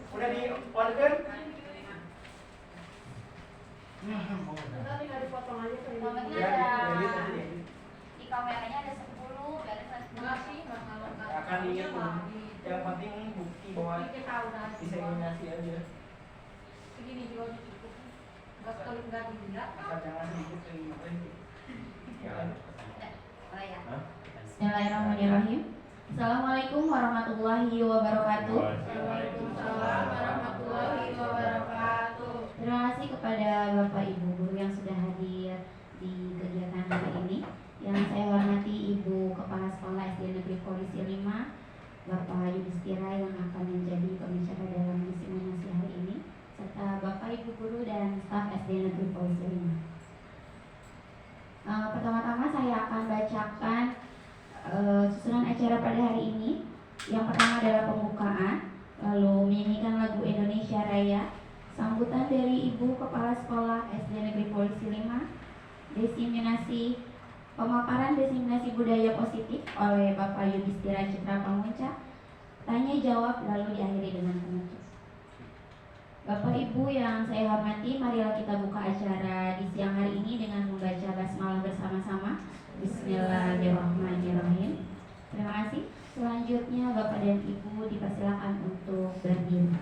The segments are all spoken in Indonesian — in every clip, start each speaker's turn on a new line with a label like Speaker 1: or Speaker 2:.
Speaker 1: Udah di on kan?
Speaker 2: Kita tinggal dipotong aja ke
Speaker 3: Nomornya
Speaker 1: Ya,
Speaker 3: ada
Speaker 1: edit aja.
Speaker 3: di kameranya ada 10, beres lah 10.
Speaker 2: Masih masalah
Speaker 1: Akan ingat yang penting bukti bahwa
Speaker 2: kita udah
Speaker 1: diseminasi aja.
Speaker 2: segini juga cukup. Enggak sekali enggak dilihat.
Speaker 1: Asal jangan sedikit ke ini. Ya.
Speaker 3: Oh ya.
Speaker 4: Bismillahirrahmanirrahim. Assalamualaikum warahmatullahi wabarakatuh.
Speaker 2: Waalaikumsalam warahmatullahi wabarakatuh.
Speaker 4: Terima kasih kepada Bapak Ibu guru yang sudah hadir di kegiatan hari ini. Yang saya hormati Ibu Kepala Sekolah SD Negeri Polisi 5, Bapak Yudhistira yang akan menjadi pembicara dalam diseminasi hari ini, serta Bapak Ibu guru dan staf SD Negeri Polisi 5. Pertama-tama saya akan bacakan susunan acara pada hari ini. Yang pertama adalah pembukaan, lalu menyanyikan lagu Indonesia Raya, sambutan dari Ibu Kepala Sekolah SD Negeri Polisi 5, pemaparan diseminasi budaya positif oleh Bapak Yudhistira Citra Pamunca, tanya jawab, lalu diakhiri dengan penutup. Bapak Ibu yang saya hormati, marilah kita buka acara di siang hari ini dengan membaca basmalah bersama-sama. Bismillahirrahmanirrahim. Terima kasih. Selanjutnya Bapak dan Ibu dipersilakan untuk berdiri.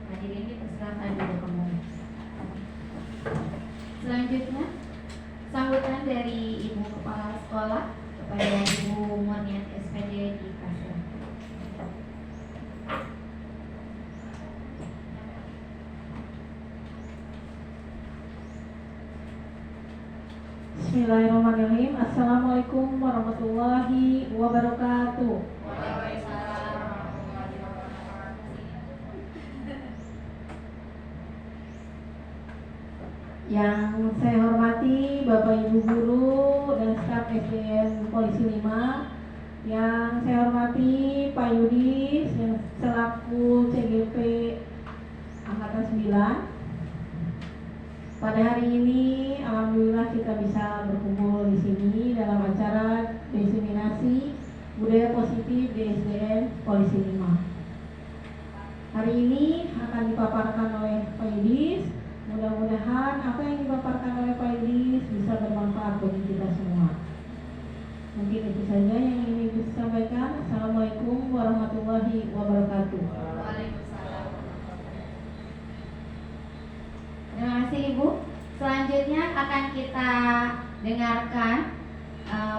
Speaker 4: Hadirin dipersilakan duduk kembali. Selanjutnya, sambutan dari Ibu Kepala Sekolah kepada Ibu Murniat SPD di Kasar.
Speaker 2: Bismillahirrahmanirrahim. Assalamualaikum warahmatullahi wabarakatuh. Yang saya hormati Bapak Ibu guru dan staf SDN Polisi 5, yang saya hormati Pak Yudis yang selaku CGP Angkatan 9. Pada hari ini alhamdulillah kita bisa berkumpul di sini dalam acara diseminasi budaya positif di SDN Polisi 5. Hari ini akan dipaparkan oleh Pak Yudis. Mudah-mudahan apa yang dipaparkan oleh Pak Yudis bisa bermanfaat bagi kita semua. Mungkin itu saja yang ingin disampaikan. Assalamualaikum warahmatullahi wabarakatuh.
Speaker 4: akan kita dengarkan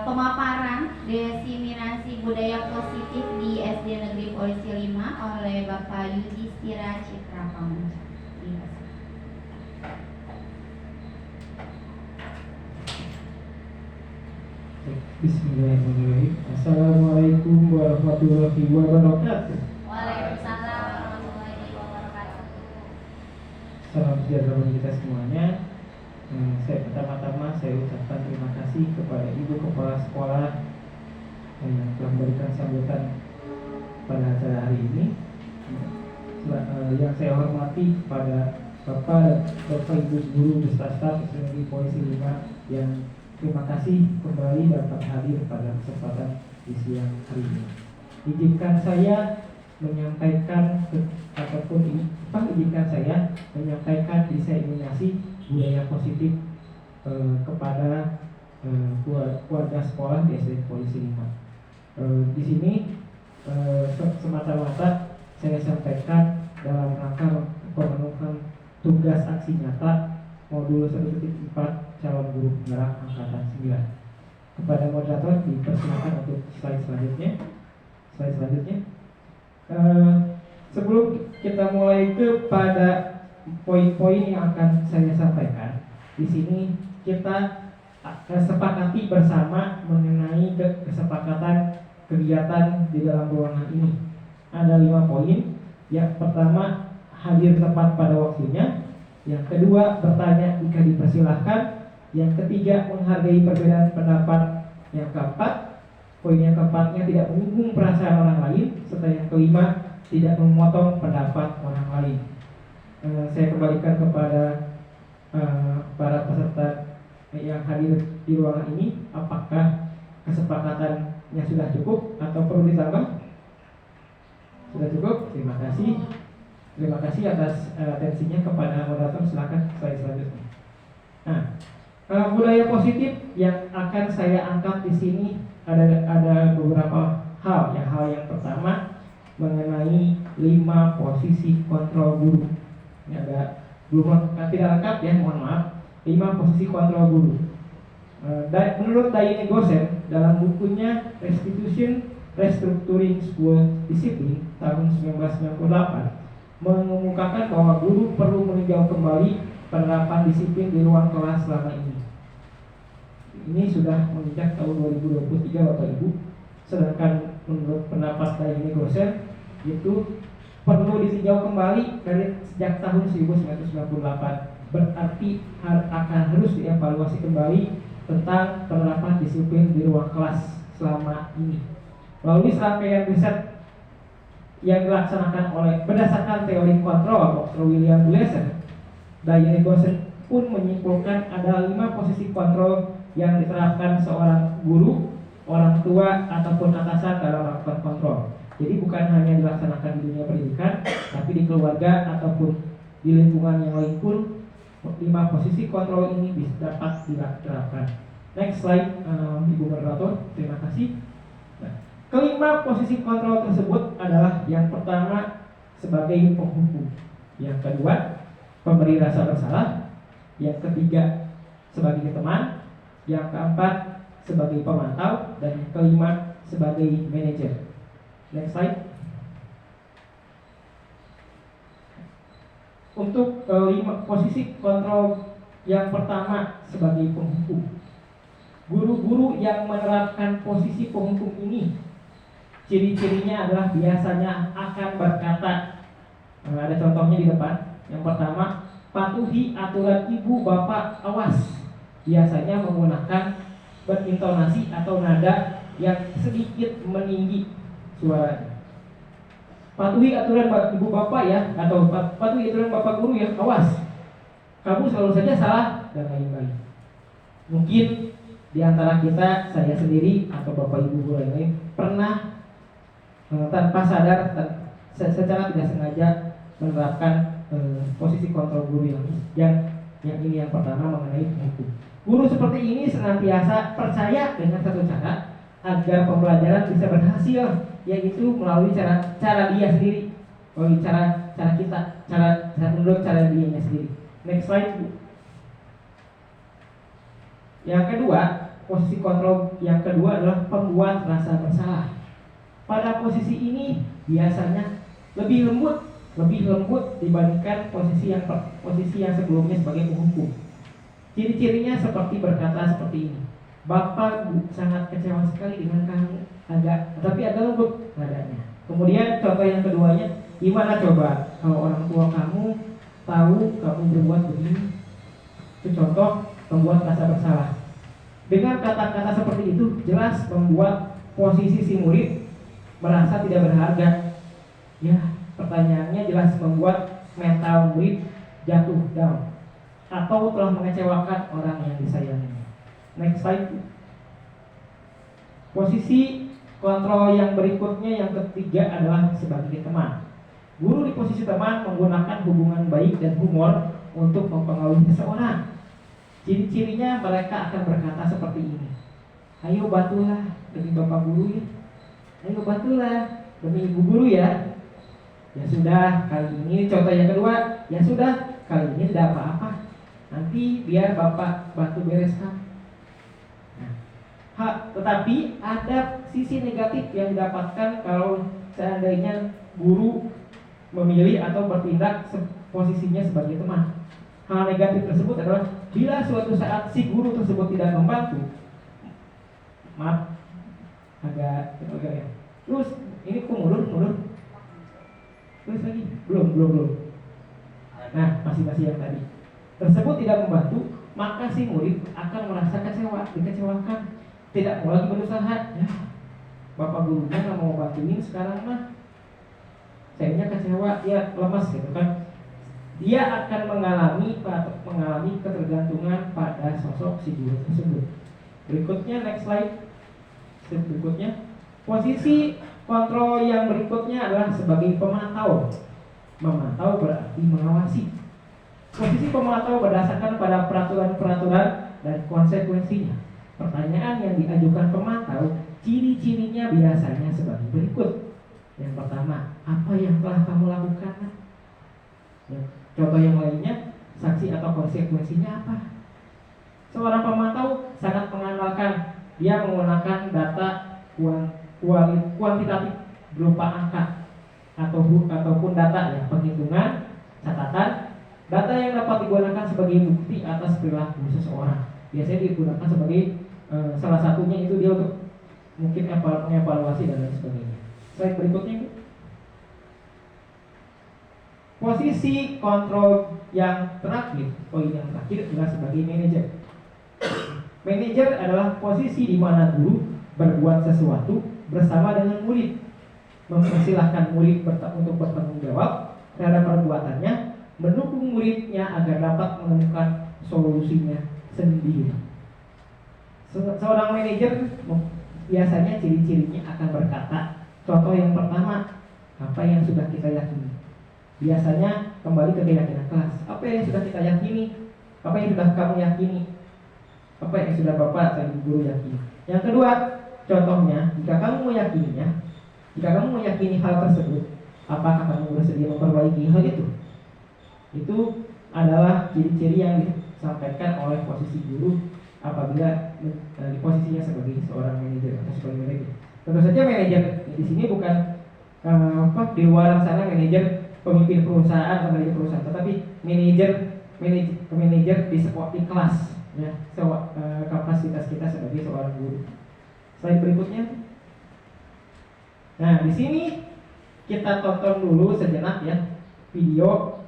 Speaker 4: pemaparan diseminasi budaya positif di SD Negeri Polisi 5 oleh Bapak Yudhistira Citra Pamuja.
Speaker 5: Bismillahirrahmanirrahim. Assalamualaikum warahmatullahi wabarakatuh.
Speaker 3: Waalaikumsalam warahmatullahi wabarakatuh.
Speaker 5: Salam sejahtera bagi kita semuanya. Saya pertama-tama saya ucapkan terima kasih kepada Ibu Kepala Sekolah yang telah memberikan sambutan pada acara hari ini. Yang saya hormati kepada Bapak Ibu guru beserta staf SD Polisi 5 yang terima kasih kembali dapat hadir pada kesempatan di siang hari ini. Izinkan saya menyampaikan menyampaikan diseminasi budaya positif kepada keluarga sekolah di SD Polisi 5. Di sini semata-mata saya sampaikan dalam rangka pemenuhan tugas aksi nyata modul 1.4 calon guru penggerak angkatan 9. Kepada moderator dipersilakan untuk slide selanjutnya. Sebelum kita mulai kepada poin-poin yang akan saya sampaikan, di sini kita sepakati bersama mengenai kesepakatan kegiatan di dalam ruangan ini. Ada 5 poin. Yang pertama, hadir tepat pada waktunya. Yang kedua, bertanya jika dipersilahkan. Yang ketiga, menghargai perbedaan pendapat. Yang keempat, poin yang keempatnya tidak menyinggung perasaan orang lain. Serta yang kelima, tidak memotong pendapat orang lain. Saya kembalikan kepada para peserta yang hadir di ruangan ini. Apakah kesepakatannya sudah cukup atau perlu ditambah? Sudah cukup? Terima kasih. Terima kasih atas atensinya. Kepada moderator silakan slide selanjutnya. Nah, budaya positif yang akan saya angkat di sini ada beberapa hal. Hal yang pertama mengenai 5 posisi kontrol guru. Ini ada belum tidak lengkap ya, mohon maaf. 5 posisi kontrol guru. Menurut Diane Gosen dalam bukunya Restructuring School Discipline tahun 1998 mengemukakan bahwa guru perlu meninjau kembali penerapan disiplin di ruang kelas selama ini. Ini sudah menginjak tahun 2023 Bapak Ibu. Sedangkan menurut pendapat Diane Gosen itu perlu ditinjau kembali dari sejak tahun 1998. Berarti akan harus dievaluasi kembali tentang penerapan disiplin di ruang kelas selama ini. Melalui serangkaian riset yang dilaksanakan berdasarkan teori kontrol Dr. William Glasser, Diane Gosen pun menyimpulkan ada 5 posisi kontrol yang diterapkan seorang guru, orang tua, ataupun atasan dalam melakukan kontrol. Jadi bukan hanya dilaksanakan di dunia pendidikan, tapi di keluarga ataupun di lingkungan yang lain pun 5 posisi kontrol ini bisa dapat diterapkan. Next slide, Ibu Moderator, terima kasih. Nah, kelima posisi kontrol tersebut adalah yang pertama sebagai penghukum, yang kedua pemberi rasa bersalah, yang ketiga sebagai teman, yang keempat sebagai pemantau, dan yang kelima sebagai manajer. Next slide. Untuk 5 posisi kontrol yang pertama sebagai penghukum, guru-guru yang menerapkan posisi penghukum ini ciri-cirinya adalah biasanya akan berkata, ada contohnya di depan. Yang pertama, patuhi aturan ibu bapak, awas. Biasanya menggunakan berintonasi atau nada yang sedikit meninggi suaranya. Patuhi aturan ibu bapak ya, atau patuhi aturan bapak guru ya, awas. Kamu selalu saja salah, dan lain-lain. Mungkin di antara kita, saya sendiri atau bapak ibu guru lain pernah tanpa sadar, secara tidak sengaja menerapkan posisi kontrol guru yang ini yang pertama mengenai hukum. Guru seperti ini senantiasa percaya dengan satu cara agar pembelajaran bisa berhasil, yaitu melalui cara dia sendiri, melalui cara kita, menurut cara dia sendiri. Next slide, Bu. Yang kedua, posisi kontrol yang kedua adalah pembuat rasa bersalah. Pada posisi ini biasanya lebih lembut dibandingkan posisi yang sebelumnya sebagai penghukum. Ciri-cirinya seperti berkata seperti ini. Bapak sangat kecewa sekali dengan kamu, tapi agak lembut nadanya. Kemudian contoh yang keduanya, gimana coba kalau orang tua kamu tahu kamu berbuat begini? Itu contoh pembuat rasa bersalah. Dengan kata-kata seperti itu jelas membuat posisi si murid merasa tidak berharga. Ya, pertanyaannya jelas membuat mental murid jatuh down atau telah mengecewakan orang yang disayanginya. Next slide. Posisi kontrol yang berikutnya yang ketiga adalah sebagai teman. Guru di posisi teman menggunakan hubungan baik dan humor untuk mempengaruhi seseorang. Ciri-cirinya mereka akan berkata seperti ini. Ayo bantulah demi bapak guru ya. Ayo bantulah demi ibu guru ya. Ya sudah, kali ini contoh yang kedua. Ya sudah, kali ini tidak apa-apa. Nanti biar bapak bantu bereskan. Tetapi ada sisi negatif yang didapatkan kalau seandainya guru memilih atau bertindak posisinya sebagai teman. Hal negatif tersebut adalah bila suatu saat si guru tersebut tidak membantu, maaf, agak ya. Terus ini kok mundur. Terus lagi, belum. Nah, masih yang tadi. Tersebut tidak membantu, maka si murid akan merasa dikecewakan. Tidak mau lagi berusaha. Ya, bapak gurunya nggak mau bantuin sekarang mah. Sayanya kecewa, ya lemas gitu kan. Dia akan mengalami ketergantungan pada sosok si guru tersebut. Berikutnya next slide. Berikutnya, posisi kontrol yang berikutnya adalah sebagai pemantau. Memantau berarti mengawasi. Posisi pemantau berdasarkan pada peraturan-peraturan dan konsekuensinya. Pertanyaan yang diajukan pemantau, ciri-cirinya biasanya sebagai berikut. Yang pertama, apa yang telah kamu lakukan? Ya, contoh yang lainnya, saksi atau konsekuensinya apa? Seorang pemantau sangat mengandalkan, dia menggunakan data kuantitatif berupa angka ataupun data ya, penghitungan, catatan, data yang dapat digunakan sebagai bukti atas perilaku seseorang. Biasanya digunakan sebagai salah satunya itu dia untuk mungkin mengevaluasi dan lain sebagainya. Slide berikutnya, Bu. Posisi kontrol yang terakhir, poin yang terakhir adalah sebagai manajer. Manajer adalah posisi di mana guru berbuat sesuatu bersama dengan murid, mempersilahkan murid untuk bertanggung jawab terhadap perbuatannya, mendukung muridnya agar dapat menemukan solusinya sendiri. Seorang manajer biasanya ciri-cirinya akan berkata, contoh yang pertama, apa yang sudah kita yakini. Biasanya kembali ke keyakinan kelas. Apa yang sudah kita yakini? Apa yang sudah kamu yakini? Apa yang sudah bapak dan guru yakini? Yang kedua, contohnya, jika kamu meyakini hal tersebut, apakah kamu bersedia memperbaiki hal itu? Itu adalah ciri-ciri yang disampaikan oleh posisi guru apabila di posisinya sebagai seorang manajer atau sebagai manajer. Tentu saja manajer di sini bukan di luar sana manajer pemimpin perusahaan atau manajer perusahaan, tetapi manajer di kelas ya, kapasitas kita sebagai seorang guru. Slide berikutnya. Nah, di sini kita tonton dulu sejenak ya video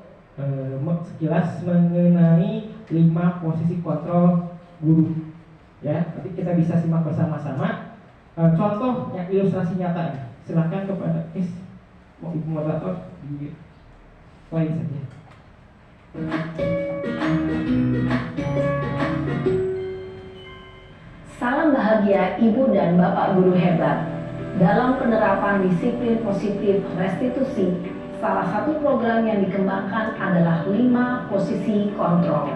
Speaker 5: sekilas mengenai 5 posisi kontrol guru ya, nanti kita bisa simak bersama-sama contoh yang ilustrasi nyata ini. Silakan kepada ibu moderator di slide saja.
Speaker 6: Salam bahagia ibu dan bapak guru hebat. Dalam penerapan disiplin positif restitusi, salah satu program yang dikembangkan adalah 5 posisi kontrol.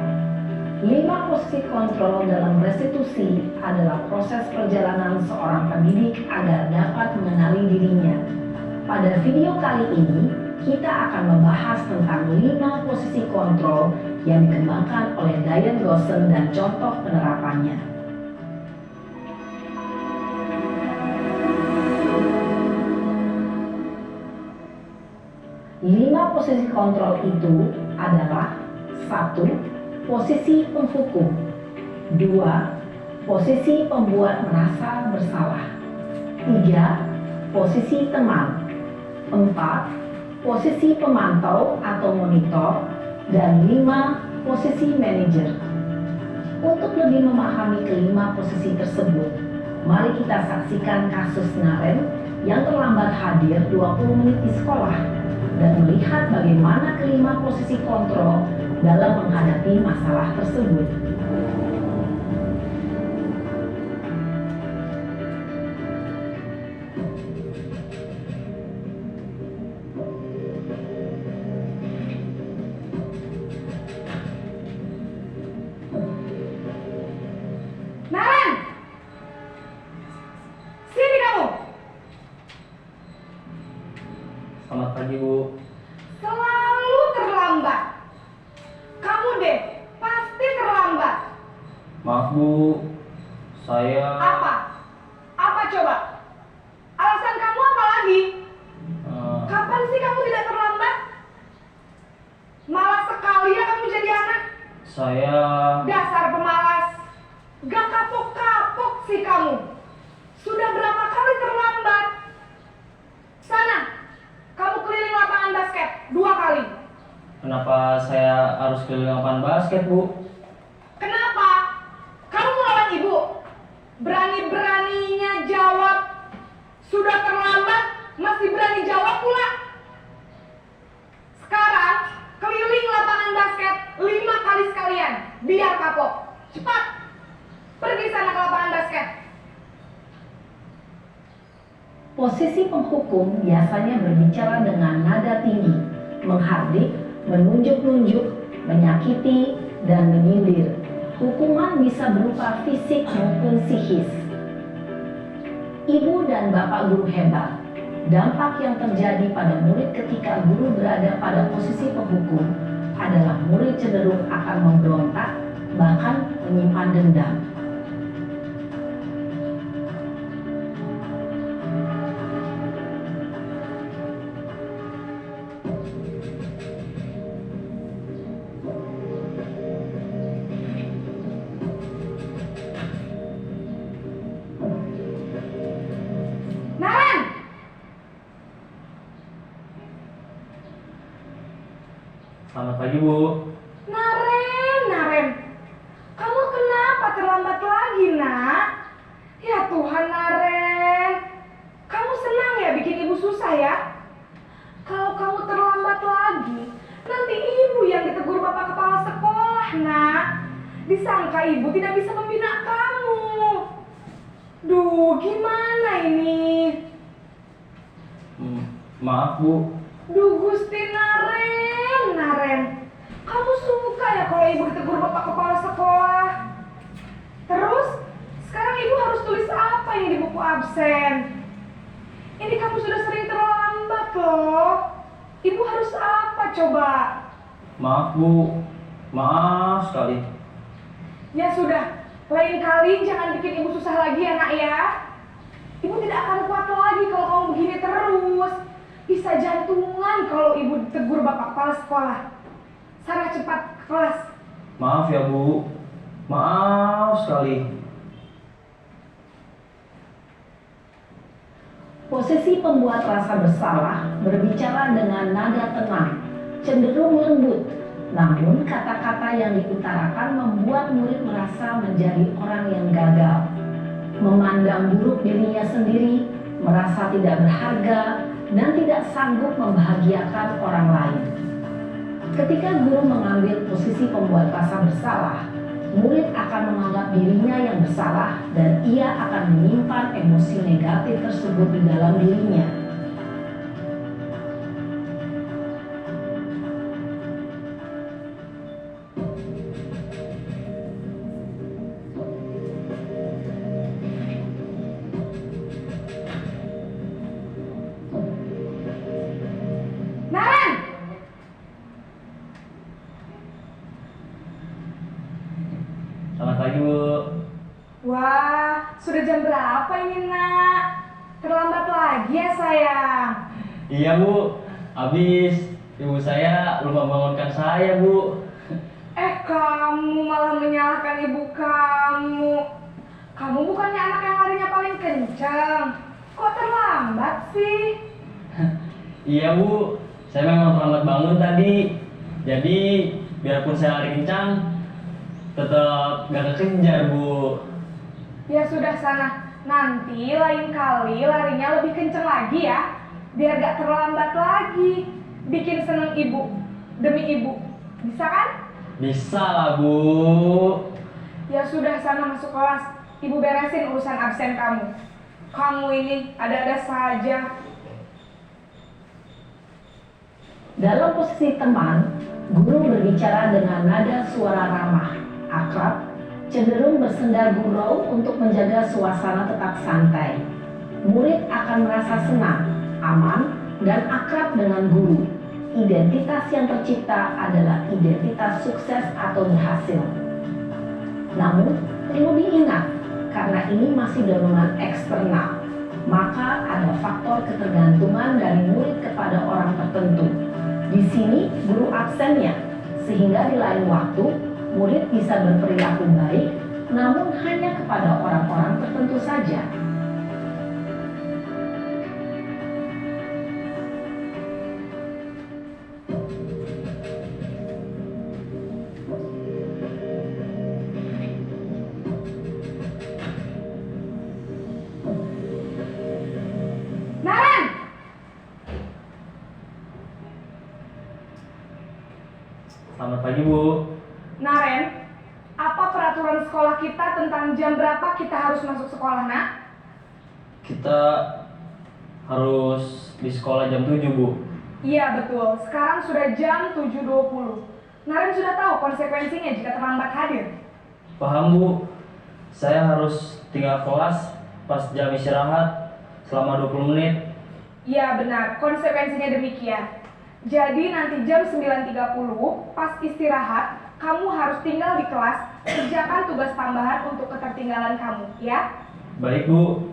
Speaker 6: 5 posisi kontrol dalam restitusi adalah proses perjalanan seorang pendidik agar dapat mengenali dirinya. Pada video kali ini, kita akan membahas tentang 5 posisi kontrol yang dikembangkan oleh Diane Gossen dan contoh penerapannya. Lima posisi kontrol itu adalah: 1. Posisi penghukum. 2. Posisi pembuat merasa bersalah. 3. Posisi teman. 4. Posisi pemantau atau monitor. Dan 5. Posisi manajer. Untuk lebih memahami kelima posisi tersebut, mari kita saksikan kasus Naren yang terlambat hadir 20 menit di sekolah dan melihat bagaimana kelima posisi kontrol dalam menghadapi masalah tersebut.
Speaker 7: Naren! Sini kamu!
Speaker 1: Selamat pagi, Bu.
Speaker 7: Selalu terlambat. Kamu deh, pasti terlambat.
Speaker 1: Maaf, Bu. Saya
Speaker 7: Apa? Apa coba? Alasan kamu apa lagi? Kapan sih kamu tidak terlambat? Malas sekali ya kamu jadi anak.
Speaker 1: saya
Speaker 7: Dasar pemalas. Gak kapok-kapok sih kamu. Sudah berapa kali terlambat? Sana, kamu keliling lapangan basket 2 kali.
Speaker 1: Kenapa saya harus keliling lapangan basket, Bu?
Speaker 7: Kenapa? Kamu melawan ibu? Berani-beraninya jawab. Sudah terlambat, masih berani jawab pula. Sekarang, keliling lapangan basket 5 kali sekalian. Biar kapok. Cepat. Pergi sana ke lapangan basket.
Speaker 6: Posisi penghukum biasanya berbicara dengan nada tinggi, menghardik, menunjuk-nunjuk, menyakiti, dan menyindir. Hukuman bisa berupa fisik maupun psikis. Ibu dan bapak guru hebat. Dampak yang terjadi pada murid ketika guru berada pada posisi penghukum adalah murid cenderung akan memberontak, bahkan menyimpan dendam.
Speaker 7: Naren!
Speaker 1: Selamat pagi, Bu.
Speaker 7: Naren. Kamu kenapa terlambat lagi, nak? Ya Tuhan, Naren. Kamu senang ya bikin ibu susah ya? Kalau kamu terlambat lagi, nanti ibu yang ditegur bapak kepala sekolah, nak. Disangka ibu tidak bisa membina kamu. Duh, gimana ini?
Speaker 1: Maaf, Bu.
Speaker 7: Duh, Gusti Naren. Kamu suka ya kalau ibu ditegur bapak kepala sekolah? Terus, sekarang ibu harus tulis apa ini di buku absen? Ini kamu sudah sering terlambat loh. Ibu harus apa coba?
Speaker 1: Maaf, Bu. Maaf sekali.
Speaker 7: Ya sudah, lain kali jangan bikin ibu susah lagi ya nak ya. Ibu tidak akan kuat lagi kalau kamu begini terus. Bisa jantungan kalau ibu ditegur bapak kepala sekolah. Sana cepat ke kelas.
Speaker 1: Maaf ya, Bu. Maaf sekali.
Speaker 6: Posisi pembuat rasa bersalah berbicara dengan nada tenang, cenderung lembut. Namun kata-kata yang diutarakan membuat murid merasa menjadi orang yang gagal, memandang buruk dirinya sendiri, merasa tidak berharga, dan tidak sanggup membahagiakan orang lain. Ketika guru mengambil posisi pembuat rasa bersalah, murid akan menganggap dirinya yang bersalah dan ia akan menyimpan emosi negatif tersebut di dalam dirinya.
Speaker 7: Naren! ini nak? Terlambat lagi ya sayang?
Speaker 1: Iya Bu, habis ibu saya lupa bangunkan saya Bu.
Speaker 7: Kamu malah menyalahkan ibu kamu. Kamu bukannya anak yang larinya paling kencang. Kok terlambat sih?
Speaker 1: Iya Bu, saya memang terlambat bangun tadi. Jadi biarpun saya lari kencang, tetap gak kekejar Bu.
Speaker 7: Ya sudah sana. Nanti lain kali larinya lebih kencang lagi ya. Biar gak terlambat lagi. Bikin seneng ibu. Demi ibu. Bisa kan?
Speaker 1: Bisa lah Bu.
Speaker 7: Ya sudah sana masuk kelas. Ibu beresin urusan absen kamu. Kamu ini ada-ada saja.
Speaker 6: Dalam posisi teman, guru berbicara dengan nada suara ramah, akrab, cenderung bersenda gurau untuk menjaga suasana tetap santai. Murid akan merasa senang, aman, dan akrab dengan guru. Identitas yang tercipta adalah identitas sukses atau berhasil. Namun, perlu diingat, karena ini masih dorongan eksternal, maka ada faktor ketergantungan dari murid kepada orang tertentu. Di sini, guru absennya, sehingga di lain waktu, murid bisa berperilaku baik, namun hanya kepada orang-orang tertentu saja.
Speaker 7: Naren!
Speaker 1: Selamat pagi Bu.
Speaker 7: Naren, apa peraturan sekolah kita tentang jam berapa kita harus masuk sekolah, nak?
Speaker 1: Kita harus di sekolah jam 7 Bu.
Speaker 7: Iya betul, sekarang sudah jam 7.20. Naren sudah tahu konsekuensinya jika terlambat hadir.
Speaker 1: Paham Bu. Saya harus tinggal kelas pas jam istirahat selama 20 menit.
Speaker 7: Iya benar, konsekuensinya demikian. Jadi nanti jam 9.30 pas istirahat, kamu harus tinggal di kelas, kerjakan tugas tambahan untuk ketertinggalan kamu, ya?
Speaker 1: Baik Bu.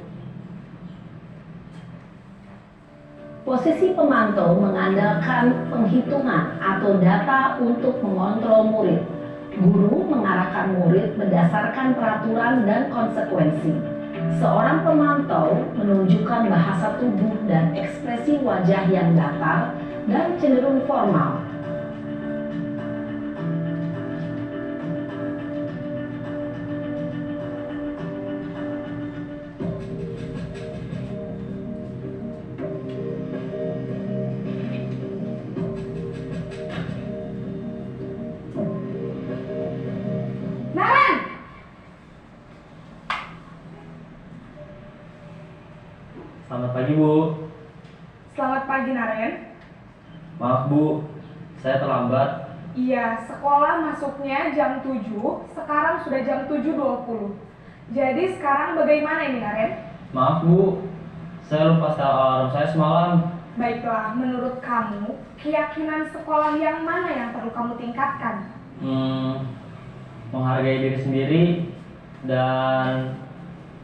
Speaker 6: Posisi pemantau mengandalkan penghitungan atau data untuk mengontrol murid. Guru mengarahkan murid berdasarkan peraturan dan konsekuensi. Seorang pemantau menunjukkan bahasa tubuh dan ekspresi wajah yang datar dan cenderung formal.
Speaker 7: Naren!
Speaker 1: Selamat pagi Bu.
Speaker 7: Selamat pagi, Naren.
Speaker 1: Maaf Bu, saya terlambat.
Speaker 7: Iya, sekolah masuknya jam 7, sekarang sudah jam 7.20. Jadi sekarang bagaimana ini, Naren?
Speaker 1: Maaf Bu, saya lupa setel alarm saya semalam.
Speaker 7: Baiklah, menurut kamu, keyakinan sekolah yang mana yang perlu kamu tingkatkan?
Speaker 1: Menghargai diri sendiri dan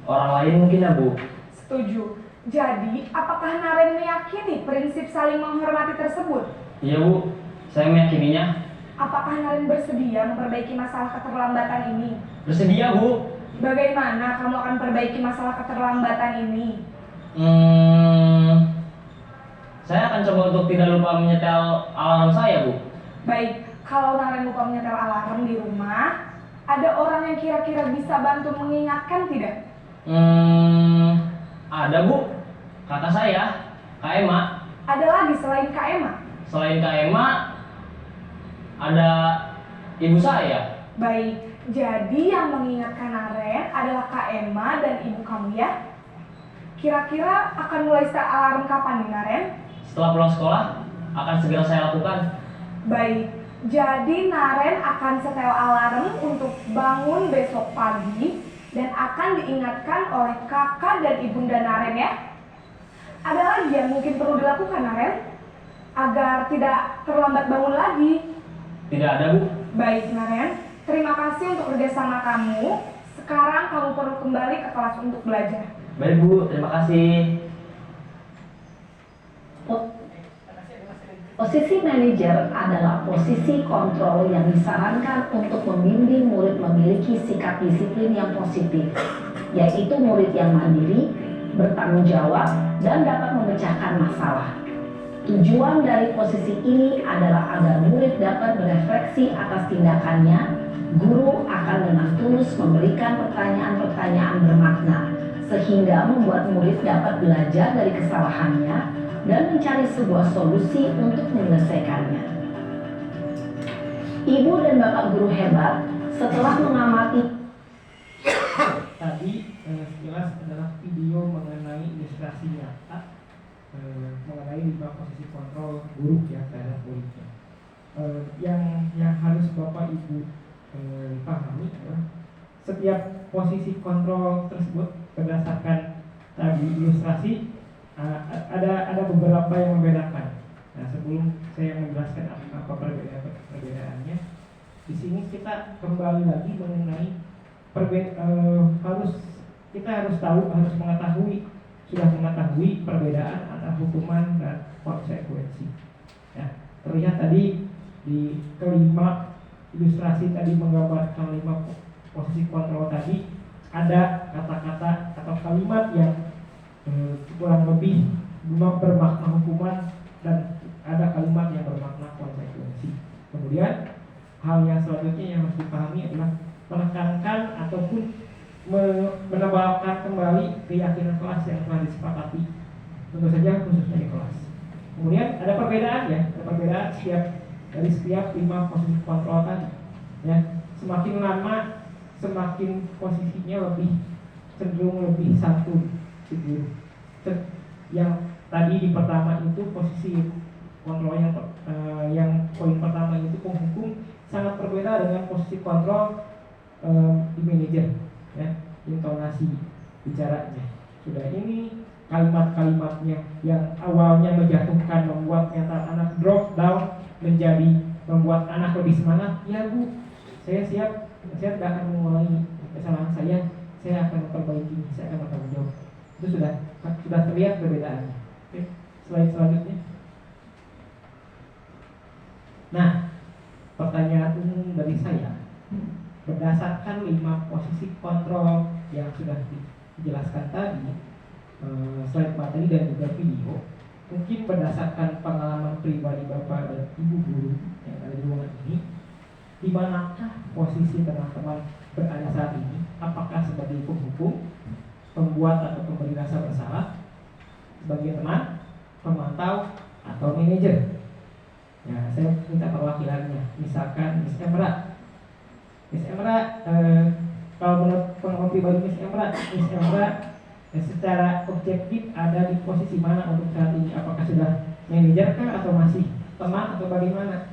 Speaker 1: orang lain mungkin ya Bu.
Speaker 7: Setuju. Jadi, apakah Naren meyakini prinsip saling menghormati tersebut?
Speaker 1: Iya Bu, saya meyakininya.
Speaker 7: Apakah Naren bersedia memperbaiki masalah keterlambatan ini?
Speaker 1: Bersedia Bu.
Speaker 7: Bagaimana kamu akan perbaiki masalah keterlambatan ini?
Speaker 1: Saya akan coba untuk tidak lupa menyetel alarm saya Bu.
Speaker 7: Baik, kalau Naren lupa menyetel alarm di rumah, ada orang yang kira-kira bisa bantu mengingatkan tidak?
Speaker 1: Ada Bu, kakak saya, Kak Emma.
Speaker 7: Ada lagi selain Kak Emma?
Speaker 1: Selain Kak Emma, ada ibu saya.
Speaker 7: Baik, jadi yang mengingatkan Naren adalah Kak Emma dan ibu kamu ya? Kira-kira akan mulai start alarm kapan nih, Naren?
Speaker 1: Setelah pulang sekolah, akan segera saya lakukan.
Speaker 7: Baik, jadi Naren akan setel alarm untuk bangun besok pagi dan akan diingatkan oleh kakak dan ibunda Naren ya. Ada lagi yang mungkin perlu dilakukan, Naren? Agar tidak terlambat bangun lagi.
Speaker 1: Tidak ada Bu.
Speaker 7: Baik, Naren. Terima kasih untuk kerjasama kamu. Sekarang kamu perlu kembali ke kelas untuk belajar.
Speaker 1: Baik Bu, terima kasih.
Speaker 6: Posisi manajer adalah posisi kontrol yang disarankan untuk membimbing murid memiliki sikap disiplin yang positif, yaitu murid yang mandiri, bertanggung jawab, dan dapat memecahkan masalah. Tujuan dari posisi ini adalah agar murid dapat berefleksi atas tindakannya. Guru akan dengan tulus memberikan pertanyaan-pertanyaan bermakna, sehingga membuat murid dapat belajar dari kesalahannya dan mencari sebuah solusi untuk menyelesaikannya. Ibu dan Bapak guru hebat, setelah mengamati
Speaker 5: Tadi sekilas adalah video mengenai ilustrasi nyata mengenai 5 posisi kontrol guru ya terhadap muridnya. Yang harus Bapak Ibu pahami adalah setiap posisi kontrol tersebut berdasarkan tadi ilustrasi ada beberapa yang membedakan. Nah, sebelum saya menjelaskan apa perbedaannya, di sini kita kembali lagi mengenai kita harus mengetahui perbedaan antara hukuman dan konsekuensi. Ya, terlihat tadi di kelima ilustrasi tadi menggambarkan 5 posisi kontrol tadi, ada kata-kata atau kalimat yang kurang lebih bermakna hukuman dan ada kalimat yang bermakna konsekuensi. Kemudian hal yang selanjutnya yang harus dipahami adalah menekankan ataupun menebalkan kembali keyakinan kelas yang telah disepakati, tentu saja khususnya di kelas. Kemudian ada perbedaan dari setiap 5 posisi kontrol tadi. Ya, semakin lama semakin posisinya cenderung lebih satu. Yang tadi di pertama itu posisi kontrol yang poin pertama itu penghukum sangat berbeda dengan posisi kontrol di manajer, ya, intonasi bicaranya. Sudah ini kalimat-kalimatnya yang awalnya menjatuhkan membuat mental anak drop down menjadi membuat anak lebih semangat. Ya Bu, saya siap, saya tidak akan mengulangi kesalahan saya akan memperbaiki, saya akan bertanggung jawab. Itu sudah terlihat perbedaannya. Oke, slide selanjutnya. Nah, pertanyaan umum dari saya, berdasarkan 5 posisi kontrol yang sudah dijelaskan tadi, slide materi dan juga video, mungkin berdasarkan pengalaman pribadi Bapak dan Ibu guru yang ada di ruangan ini, di manakah posisi teman-teman berada saat ini? Apakah sebagai penghukum, pembuat atau pemberi rasa bersalah, sebagai teman, pemantau, atau manajer? Ya, saya minta perwakilannya. Misalkan Miss Emra. Kalau menurut pengalaman pribadi Miss Emra secara objektif ada di posisi mana untuk saat ini? Apakah sudah manajer kah atau masih teman atau bagaimana?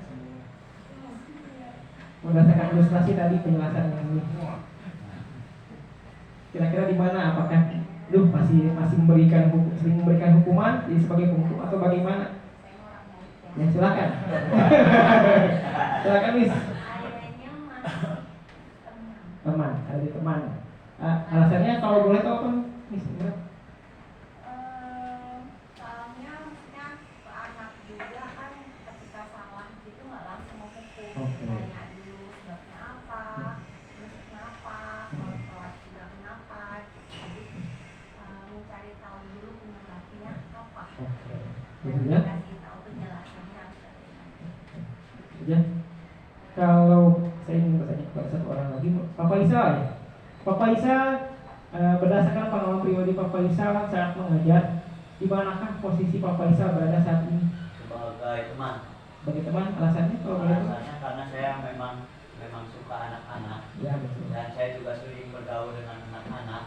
Speaker 5: Berdasarkan ilustrasi tadi penjelasan yang ini, kira-kira di mana? Apakah masih sering memberikan hukuman jadi sebagai penghukum atau bagaimana? Ya silakan. Silakan Miss. Teman, ada di teman. Alasannya kalau boleh tahu apa Miss?
Speaker 3: Soalnya maksudnya anak juga kan ketika salah itu nggak langsung menghukum,
Speaker 5: Oke.
Speaker 3: tanya dulu sebabnya apa, terus kenapa, kalau salah juga kenapa, jadi mencari tahu dulu penyebabnya apa,
Speaker 5: Oke.
Speaker 3: dan
Speaker 5: Ya.
Speaker 3: kasih tahu penjelasannya.
Speaker 5: Ya. Kalau saya ingin bertanya kepada satu orang lagi, Papa Isal ya. Papa Isal, berdasarkan pengalaman pribadi Papa Isal saat mengajar, di manakah posisi Papa Isal berada saat ini?
Speaker 8: Sebagai teman.
Speaker 5: Sebagai teman, alasannya kalau boleh tahu?
Speaker 8: Alasannya karena saya memang suka anak-anak,
Speaker 5: Ya betul.
Speaker 8: dan saya juga sering bergaul dengan anak-anak,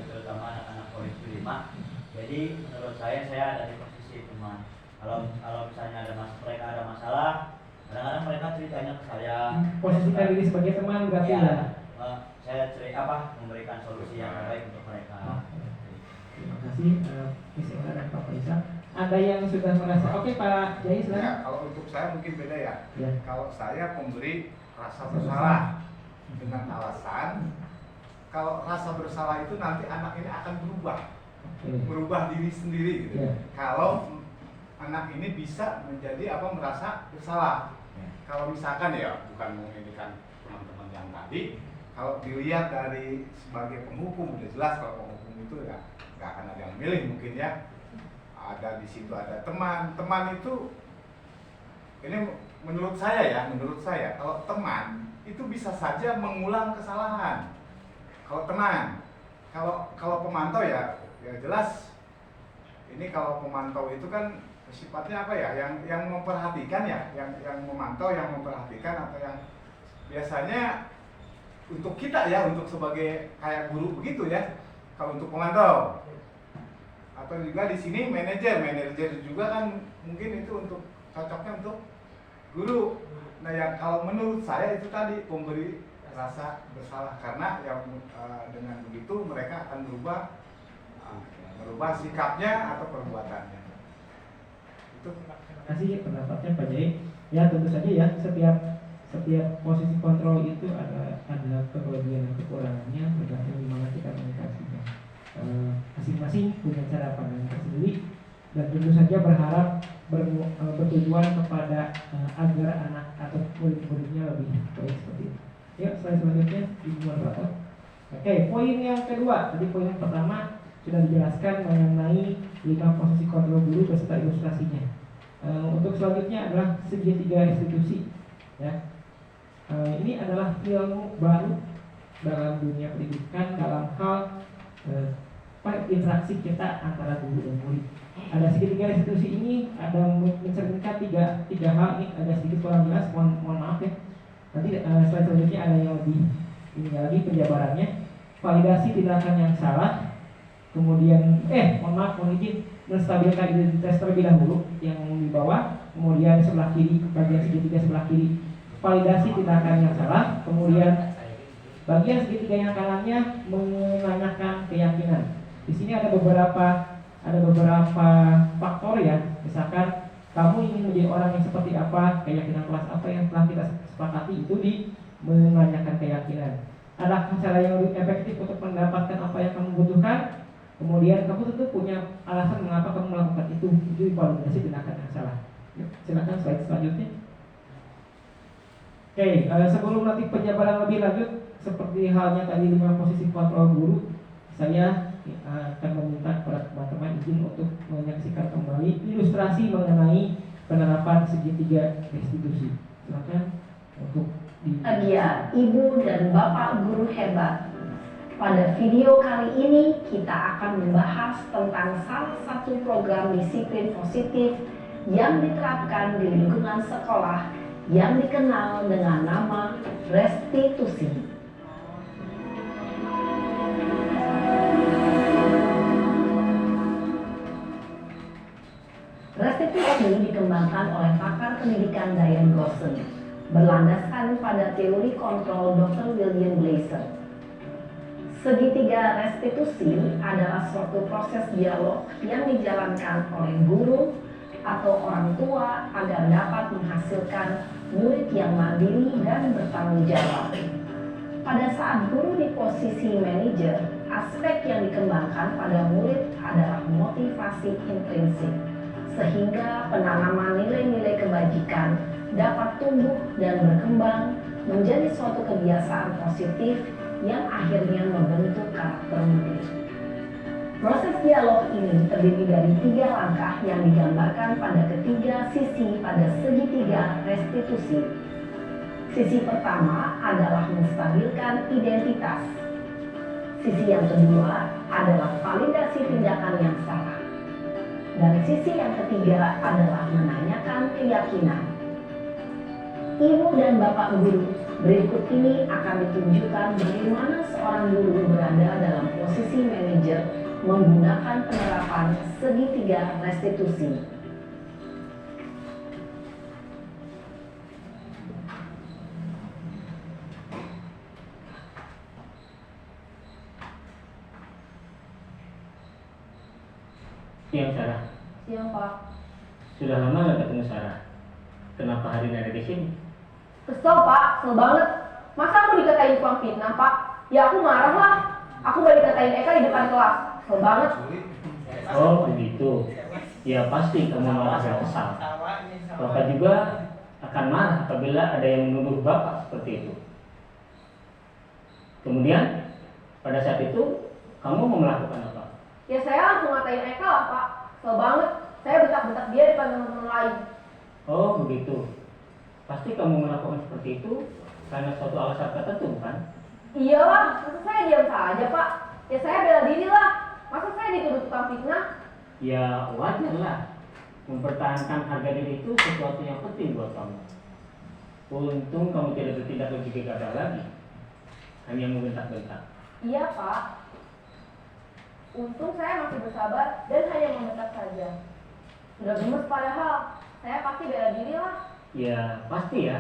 Speaker 8: terutama anak-anak Polisi 5. Jadi menurut saya ada di posisi teman. Kalau misalnya mereka ada masalah, kadang-kadang mereka ceritanya ke saya.
Speaker 5: Posisikan diri sebagai teman berarti ya.
Speaker 8: Saya memberikan solusi yang terbaik untuk mereka.
Speaker 5: Terima kasih Miss Ella dan Pak Faisal. Ada yang sudah merasa oke Pak Jai
Speaker 9: Ya,
Speaker 5: silakan.
Speaker 9: kalau untuk saya mungkin beda ya.
Speaker 5: Ya.
Speaker 9: Kalau saya memberi rasa bersalah dengan alasan kalau rasa bersalah itu nanti anak ini akan berubah. merubah diri sendiri gitu.
Speaker 5: Ya.
Speaker 9: Kalau anak ini bisa menjadi merasa bersalah. Kalau misalkan ya bukan menginikan teman-teman yang tadi, kalau dilihat dari sebagai penghukum udah jelas kalau penghukum itu ya nggak akan ada yang milih mungkin ya. Ada di situ ada teman itu ini menurut saya kalau teman itu bisa saja mengulang kesalahan. Kalau teman, kalau pemantau ya jelas ini kalau pemantau itu kan sifatnya yang memperhatikan ya, yang memantau, yang memperhatikan atau yang biasanya untuk kita ya, untuk sebagai kayak guru begitu ya. Kalau untuk pemantau atau juga di sini manajer juga kan mungkin itu untuk cocoknya untuk guru. Nah yang kalau menurut saya itu tadi memberi rasa bersalah karena yang dengan begitu mereka akan merubah sikapnya atau perbuatannya.
Speaker 5: Terima kasih pendapatnya Pak Jai. Ya tentu saja ya setiap posisi kontrol itu ada kelebihan dan kekurangannya tergantung gimana kita komunikasinya. Masing-masing punya cara pandang tersendiri dan tentu saja berharap bertujuan kepada agar anak atau murid-muridnya lebih baik seperti itu. Yuk slide selanjutnya Ibu Moderator. Oke, poin yang kedua. Tadi poin yang pertama sudah dijelaskan mengenai 5 posisi kontrol guru beserta ilustrasinya. Untuk selanjutnya adalah segitiga restitusi. Ya, ini adalah ilmu baru dalam dunia pendidikan dalam hal interaksi kita antara guru dan murid. Ada segitiga restitusi ini ada mencerminkan tiga hal. Ini ada sedikit kurang jelas, mohon maaf ya. Nanti slide selanjutnya ada yang lebih ini lagi penjabarannya. Validasi tindakan yang salah. Kemudian mohon izin, menstabilkan identitas terlebih dahulu yang di bawah, kemudian sebelah kiri, bagian segitiga sebelah kiri validasi tindakan yang salah, kemudian bagian segitiga yang kanannya menanyakan keyakinan. Di sini ada beberapa faktor ya, misalkan kamu ingin menjadi orang yang seperti apa, keyakinan kelas apa yang telah kita sepakati itu di menanyakan keyakinan. Adakah cara yang lebih efektif untuk mendapatkan apa yang kamu butuhkan? Kemudian kamu tentu punya alasan mengapa kamu melakukan itu validasi tindakan yang salah. Yuk, silakan slide selanjutnya. Oke, sebelum nanti penjabaran lebih lanjut, seperti halnya tadi 5 posisi kontrol guru, saya akan meminta kepada teman-teman izin untuk menyaksikan kembali ilustrasi mengenai penerapan segitiga restitusi. Silakan untuk
Speaker 6: Hadiah Ibu dan Bapak guru hebat. Pada video kali ini kita akan membahas tentang salah satu program disiplin positif yang diterapkan di lingkungan sekolah yang dikenal dengan nama restitusi. Restitusi dikembangkan oleh pakar pendidikan Diane Gosling, berlandaskan pada teori kontrol Dr. William Blaser. Segitiga restitusi adalah suatu proses dialog yang dijalankan oleh guru atau orang tua agar dapat menghasilkan murid yang mandiri dan bertanggung jawab. Pada saat guru di posisi manajer, aspek yang dikembangkan pada murid adalah motivasi intrinsik, sehingga penanaman nilai-nilai kebajikan dapat tumbuh dan berkembang menjadi suatu kebiasaan positif yang akhirnya membentuk karakter murid. Proses dialog ini terdiri dari 3 langkah yang digambarkan pada ketiga sisi pada segitiga restitusi. Sisi pertama adalah menstabilkan identitas. Sisi yang kedua adalah validasi tindakan yang salah. Dan sisi yang ketiga adalah menanyakan keyakinan. Ibu dan Bapak guru, berikut ini akan ditunjukkan bagaimana seorang guru berada dalam posisi manajer menggunakan penerapan segitiga restitusi.
Speaker 1: Siang Sarah.
Speaker 2: Siang Pak.
Speaker 1: Sudah lama nggak ketemu Sarah. Kenapa hari ini ada di sini?
Speaker 7: Kesel Pak, kesel banget. Masa aku dikatain tukang fitnah Pak? Ya aku marah lah. Aku gak dikatain Eka di depan kelas. Kesel banget.
Speaker 9: Juli,
Speaker 10: Oh begitu. Ya pasti kamu marah dan kesal. Bapak juga akan marah apabila ada yang menuduh Bapak seperti itu. Kemudian pada saat itu kamu mau melakukan apa?
Speaker 7: Ya saya langsung ngatain Eka lah Pak. Kesel banget. Saya bentak-bentak dia depan teman-teman lain.
Speaker 10: Oh begitu. Pasti kamu melakukan seperti itu karena suatu alasan tertentu, bukan?
Speaker 7: Iyalah, masa saya diam saja Pak? Ya saya bela diri lah. Masa saya dituduh tukang fitnah?
Speaker 10: Ya wajar lah. Mempertahankan harga diri itu sesuatu yang penting buat kamu. Untung kamu tidak bertindak lebih gegabah lagi, hanya membentak-bentak.
Speaker 7: Iya Pak. Untung saya masih bersabar dan hanya membentak saja. Sudah gemes padahal. Saya pasti bela diri lah.
Speaker 10: Ya pasti ya.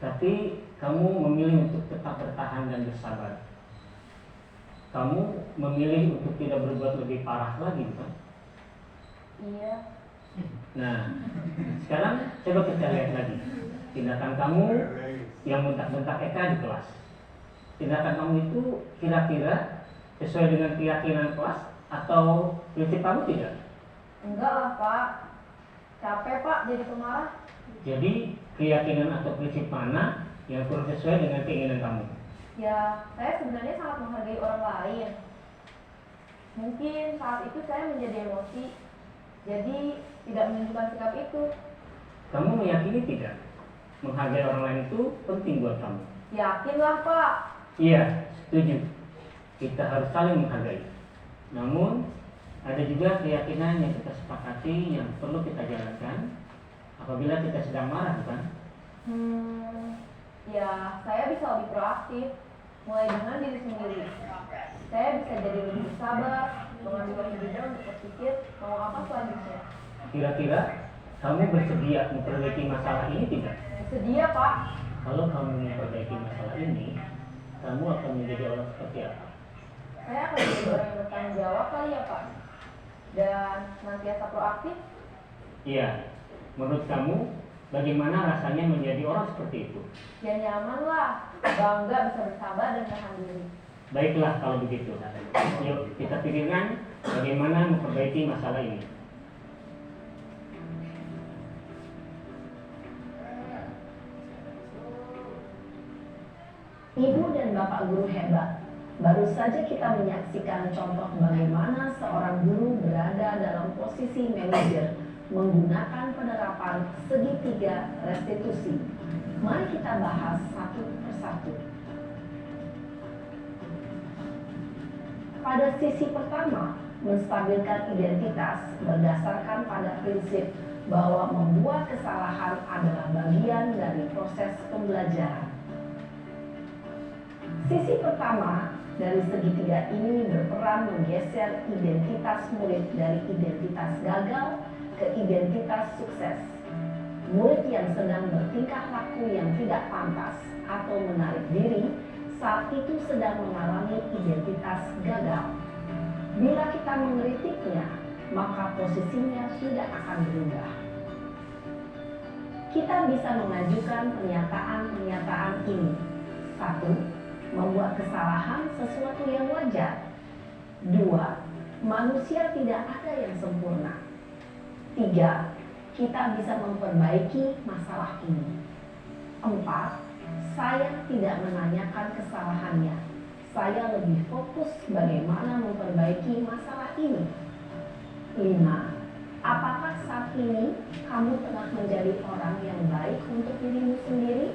Speaker 10: Tapi kamu memilih untuk tetap bertahan dan bersabar. Kamu memilih untuk tidak berbuat lebih parah lagi, bukan?
Speaker 7: Iya.
Speaker 10: Nah, sekarang coba kita lihat lagi tindakan kamu yang bentak-bentak Eka di kelas. Tindakan kamu itu kira-kira sesuai dengan keyakinan kelas atau prinsip kamu tidak?
Speaker 7: Enggak lah Pak. Capek Pak jadi pemarah.
Speaker 10: Jadi keyakinan atau prinsip mana yang kurang sesuai dengan keinginan kamu?
Speaker 7: Ya, saya sebenarnya sangat menghargai orang lain. Mungkin saat itu saya menjadi emosi, jadi tidak menunjukkan sikap itu.
Speaker 10: Kamu meyakini tidak? Menghargai orang lain itu penting buat kamu.
Speaker 7: Yakinlah Pak.
Speaker 10: Iya, setuju. Kita harus saling menghargai. Namun, ada juga keyakinan yang kita sepakati yang perlu kita jalankan apabila kita sedang marah, bukan?
Speaker 7: Ya, saya bisa lebih proaktif, mulai dengan diri sendiri. Saya bisa jadi lebih sabar, mengambil waktu untuk berpikir mau apa selanjutnya.
Speaker 10: Kira-kira kamu bersedia memperbaiki masalah ini tidak?
Speaker 7: Sedia Pak.
Speaker 10: Kalau kamu memperbaiki masalah ini, kamu akan menjadi orang seperti apa?
Speaker 7: Saya akan jadi orang yang bertanggung jawab kali ya Pak. Dan senantiasa proaktif.
Speaker 10: Iya, menurut kamu bagaimana rasanya menjadi orang seperti itu?
Speaker 7: Ya nyaman lah, bangga bisa bersabar dan tahan diri.
Speaker 10: Baiklah kalau begitu. Yuk kita pikirkan bagaimana memperbaiki masalah ini.
Speaker 6: Ibu dan Bapak guru hebat. Baru saja kita menyaksikan contoh bagaimana seorang guru berada dalam posisi manajer menggunakan penerapan segitiga restitusi. Mari kita bahas satu persatu. Pada sisi pertama, menstabilkan identitas berdasarkan pada prinsip bahwa membuat kesalahan adalah bagian dari proses pembelajaran. Sisi pertama dari segitiga ini berperan menggeser identitas murid dari identitas gagal ke identitas sukses. Murid yang sedang bertingkah laku yang tidak pantas atau menarik diri saat itu sedang mengalami identitas gagal. Bila kita mengkritiknya, maka posisinya tidak akan berubah. Kita bisa mengajukan pernyataan-pernyataan ini. 1. Membuat kesalahan sesuatu yang wajar. 2. Manusia tidak ada yang sempurna. 3. Kita bisa memperbaiki masalah ini. 4. Saya tidak menanyakan kesalahannya. Saya lebih fokus bagaimana memperbaiki masalah ini. 5. Apakah saat ini kamu tengah menjadi orang yang baik untuk dirimu sendiri?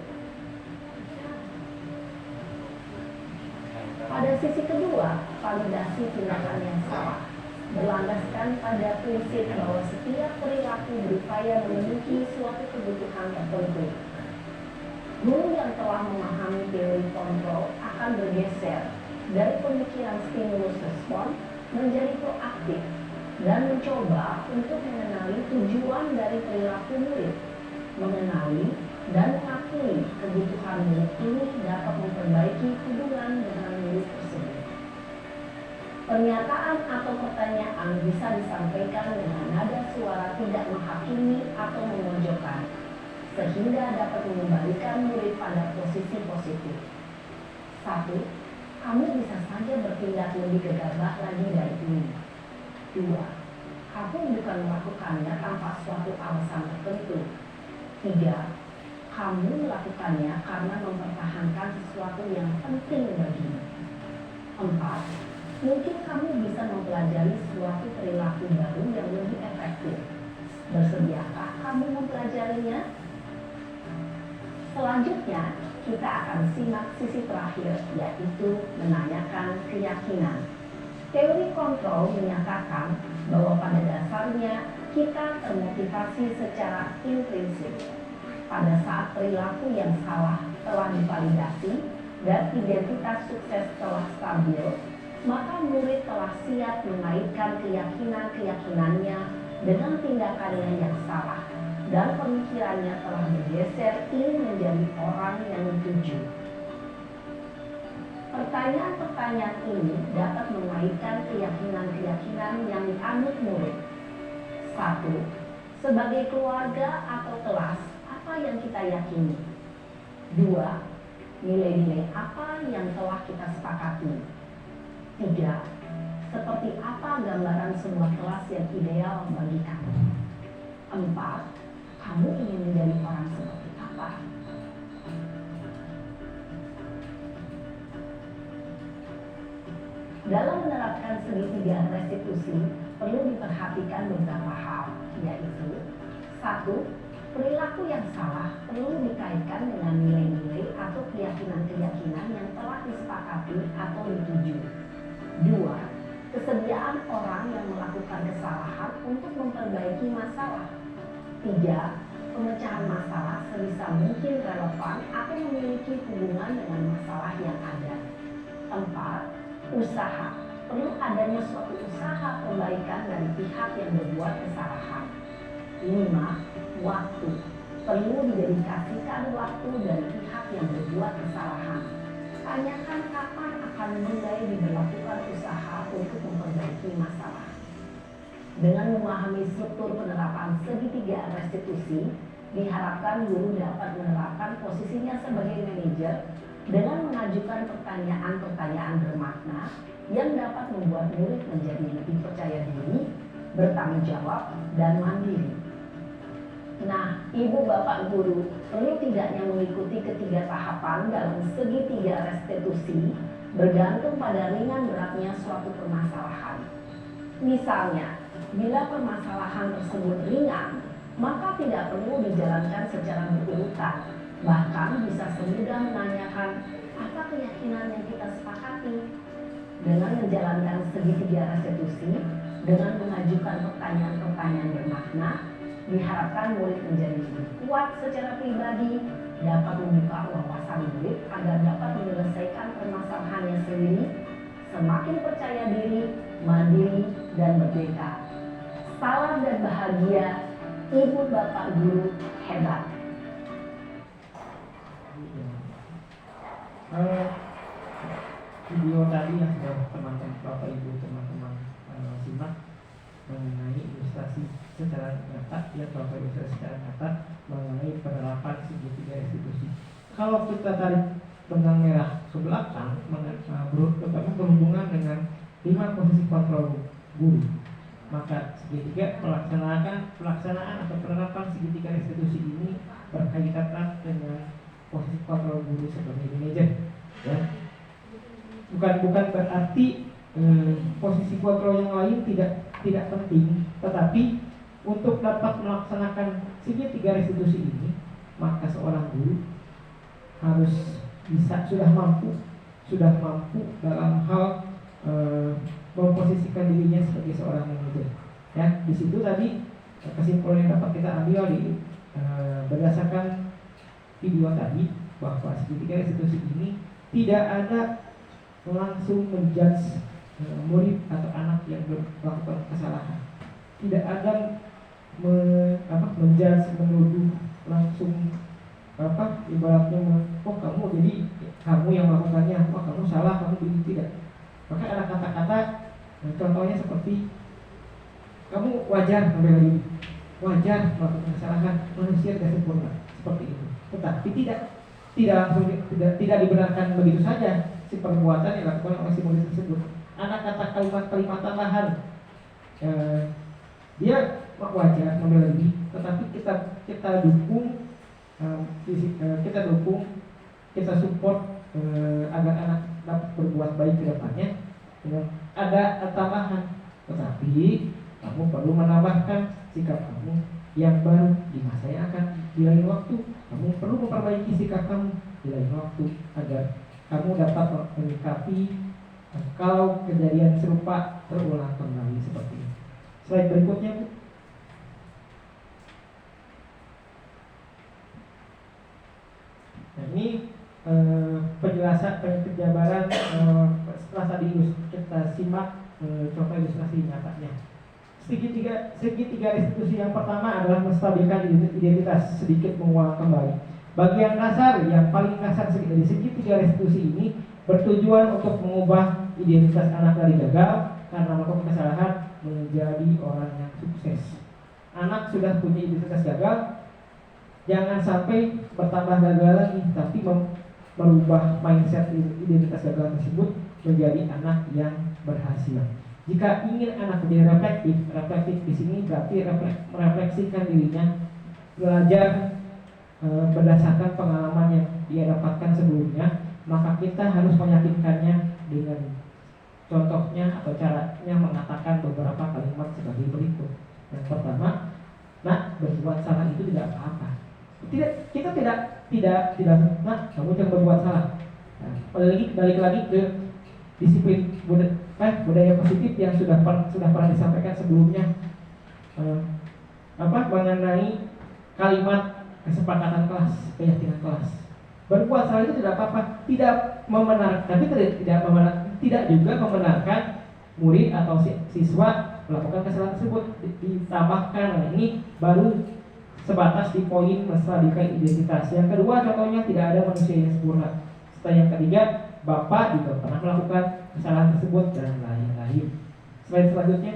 Speaker 6: Pada sisi kedua, validasi tindakan yang salah berlandaskan pada prinsip bahwa setiap perilaku berupaya memenuhi suatu kebutuhan tertentu. Guru yang telah memahami teori kontrol akan bergeser dari pemikiran stimulus respon menjadi proaktif dan mencoba untuk mengenali tujuan dari perilaku murid, mengenali dan mengakui kebutuhan murid ini dapat memperbaiki hubungan dengan murid tersebut. Pernyataan atau pertanyaan bisa disampaikan dengan nada suara tidak menghakimi atau memojokkan, sehingga dapat mengembalikan murid pada posisi positif. 1. Kamu bisa saja bertindak lebih gegabah lagi dari ini. 2. kamu bukan melakukannya tanpa suatu alasan tertentu. 3. Kamu melakukannya karena mempertahankan sesuatu yang penting bagimu. 4. Mungkin kamu bisa mempelajari suatu perilaku baru yang lebih efektif. Bersediakah kamu mempelajarinya? Selanjutnya, kita akan simak sisi terakhir, yaitu menanyakan keyakinan. Teori kontrol menyatakan bahwa pada dasarnya kita termotivasi secara intrinsik. Pada saat perilaku yang salah telah divalidasi dan identitas sukses telah stabil, maka murid telah siap mengaitkan keyakinan-keyakinannya dengan tindakannya yang salah, dan pemikirannya telah bergeser ingin menjadi orang yang dituju. Pertanyaan-pertanyaan ini dapat mengaitkan keyakinan-keyakinan yang dianut murid. 1. Sebagai keluarga atau kelas, apa yang kita yakini? 2. Nilai-nilai apa yang telah kita sepakati? 3. Seperti apa gambaran sebuah kelas yang ideal bagi kamu? 4. Kamu ingin menjadi orang seperti apa? Dalam menerapkan segitiga restitusi, perlu diperhatikan beberapa hal, yaitu 1. Perilaku yang salah perlu dikaitkan dengan nilai-nilai atau keyakinan-keyakinan yang telah disepakati atau dituju. 2. Kesediaan orang yang melakukan kesalahan untuk memperbaiki masalah. 3. Pemecahan masalah sebisa mungkin relevan atau memiliki hubungan dengan masalah yang ada. 4. Usaha. Perlu adanya suatu usaha perbaikan dari pihak yang berbuat kesalahan. 5. Waktu. Perlu didedikasikan waktu dari pihak yang berbuat kesalahan. Tanyakan kapan akan mulai diberlakukan usaha untuk memperbaiki masalah. Dengan memahami struktur penerapan segitiga restitusi, diharapkan guru dapat menerapkan posisinya sebagai manajer dengan mengajukan pertanyaan-pertanyaan bermakna yang dapat membuat murid menjadi lebih percaya diri, bertanggung jawab, dan mandiri. Nah, ibu bapak guru perlu tidaknya mengikuti ketiga tahapan dalam segitiga restitusi bergantung pada ringan beratnya suatu permasalahan. Misalnya, bila permasalahan tersebut ringan, maka tidak perlu dijalankan secara berurutan. Bahkan bisa semudah menanyakan apa keyakinan yang kita sepakati. Dengan menjalankan segitiga restitusi, dengan mengajukan pertanyaan-pertanyaan bermakna, diharapkan murid menjadi lebih kuat secara pribadi, dapat membuka wawasan murid agar dapat menyelesaikan permasalahannya sendiri, semakin percaya diri, mandiri, dan merdeka. Salam dan bahagia, ibu bapak guru hebat.
Speaker 5: Video tadi yang sudah teman-teman bapak ibu teman-teman simak mengenai ilustrasi secara nyata, ya bapak ibu secara nyata mengenai penerapan segitiga restitusi. Kalau kita tarik benang merah ke belakang, terutama berhubungan dengan 5 posisi kontrol guru, maka segitiga pelaksanaan atau penerapan segitiga restitusi ini berkaitan erat dengan posisi kontrol guru sebagai manajer. Ya. Bukan berarti posisi kontrol yang lain tidak penting, tetapi untuk dapat melaksanakan segitiga restitusi ini, maka seorang guru harus sudah mampu dalam hal memposisikan dirinya sebagai seorang manajer. Ya, di situ tadi kesimpulan yang dapat kita ambil berdasarkan video tadi bahwa segitiga restitusi ini tidak ada langsung menjudge murid atau anak yang melakukan kesalahan. Tidak ada menjudge, menuduh langsung ibaratnya kamu jadi kamu yang melakukannya, kamu salah, kamu begini, tidak. Maka ada kata-kata contohnya seperti kamu wajar wajar melakukan kesalahan, manusia tidak sempurna, seperti itu. Tetapi tidak dibenarkan begitu saja si perbuatan yang dilakukan oleh si murid tersebut. Ada kata kalimat-kalimat tambahan dia wajar membela diri, tetapi kita dukung, kita dukung, kita support agar anak dapat berbuat baik ke depannya. Ada tambahan, tetapi kamu perlu menambahkan sikap kamu yang baru di masa yang akan di lain waktu. Kamu perlu memperbaiki sikap kamu di lain waktu agar kamu dapat menyikapi kalau kejadian serupa terulang kembali seperti ini. Slide berikutnya, Bu. Nah, ini penjelasan penjabaran setelah tadi kita simak contoh ilustrasi nyatanya. Segitiga restitusi yang pertama adalah menstabilkan identitas, sedikit mengulang kembali. Bagian dasar yang paling kasar dari segitiga restitusi ini bertujuan untuk mengubah identitas anak dari gagal karena melakukan kesalahan menjadi orang yang sukses. Anak sudah punya identitas gagal, jangan sampai bertambah gagal lagi, tapi merubah mindset identitas gagal tersebut menjadi anak yang berhasil. Jika ingin anak menjadi reflektif di sini berarti merefleksikan dirinya, belajar berdasarkan pengalaman yang dia dapatkan sebelumnya, maka kita harus meyakinkannya dengan contohnya atau caranya mengatakan beberapa kalimat sebagai berikut. Yang pertama, nah, berbuat salah itu tidak apa-apa. Kita tidak nah, kamu jangan berbuat salah. Nah, balik lagi ke disiplin budaya positif yang sudah pernah disampaikan sebelumnya, mengenai kalimat kesepakatan kelas, keyakinan kelas. Berbuat salah itu tidak apa-apa, tidak membenarkan, tapi tidak juga membenarkan murid atau siswa melakukan kesalahan tersebut. Ditambahkan, ini baru sebatas di poin menstabilkan identitas. Yang kedua, contohnya tidak ada manusia yang sempurna. Setelah yang ketiga, Bapak juga pernah melakukan kesalahan tersebut dan lain-lain. Slide selanjutnya.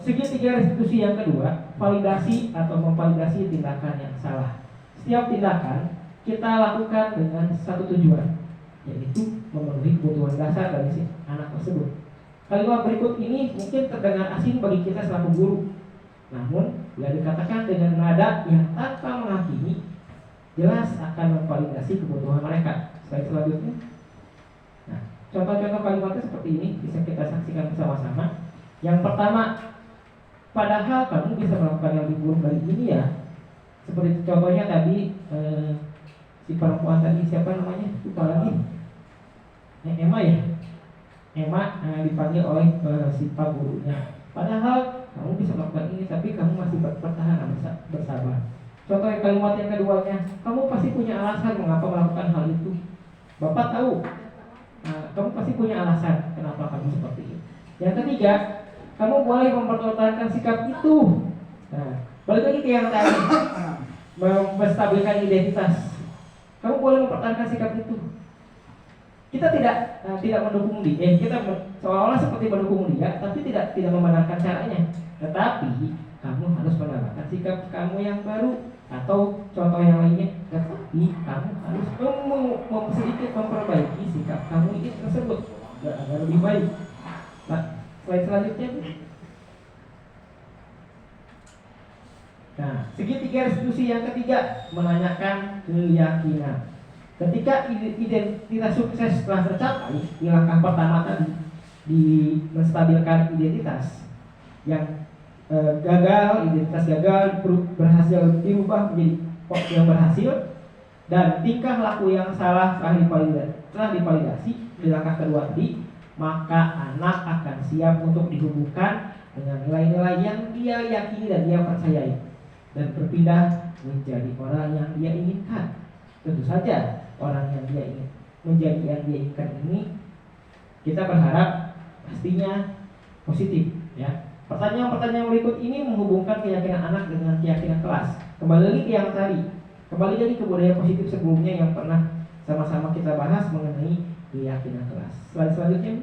Speaker 5: Segitiga restitusi yang kedua, validasi atau memvalidasi tindakan yang salah. Setiap tindakan kita lakukan dengan satu tujuan, yaitu memenuhi kebutuhan dasar dari si anak tersebut. Kalimat berikut ini mungkin terdengar asing bagi kita selaku guru, namun bila dikatakan dengan nada yang tanpa menghakimi, jelas akan memvalidasi kebutuhan mereka. Slide selanjutnya. Nah, contoh-contoh kalimatnya seperti ini bisa kita saksikan bersama-sama. Yang pertama, padahal kamu bisa melakukan yang lebih buruk dari ini ya. Seperti contohnya tadi si perempuan tadi, siapa namanya? Lupa lagi. Emma ya. Emma dipanggil oleh si pak gurunya. Padahal kamu bisa melakukan ini, tapi kamu masih bertahan bersabar. Contoh kalimat yang keduanya, kamu pasti punya alasan mengapa melakukan hal itu. Bapak tahu, kamu pasti punya alasan kenapa kamu seperti itu. Yang ketiga, kamu boleh mempertahankan sikap itu. Nah, balik lagi ke yang tadi, menstabilkan identitas. Kamu boleh mempertahankan sikap itu. Kita tidak mendukung dia, kita seolah-olah seperti mendukung dia, tapi tidak membenarkan caranya. Tetapi kamu harus menambahkan sikap kamu yang baru, atau contoh yang lainnya, tetapi kamu harus sedikit memperbaiki sikap kamu ini tersebut agar lebih baik. Nah, slide selanjutnya. Nah, segitiga restitusi yang ketiga menanyakan keyakinan. Ketika identitas sukses telah tercapai di langkah pertama tadi, di menstabilkan identitas yang identitas gagal berhasil dirubah menjadi yang berhasil, dan tingkah laku yang salah telah divalidasi di langkah kedua tadi, maka anak akan siap untuk dihubungkan dengan nilai-nilai yang dia yakini dan dia percayai, dan berpindah menjadi orang yang dia inginkan. Tentu saja orang yang dia ingin menjadi yang dia inginkan ini, kita berharap pastinya positif, ya. Pertanyaan-pertanyaan berikut ini menghubungkan keyakinan anak dengan keyakinan kelas. Kembali lagi ke yang tadi, kembali lagi ke budaya positif sebelumnya yang pernah sama-sama kita bahas mengenai keyakinan kelas. Slide selanjutnya,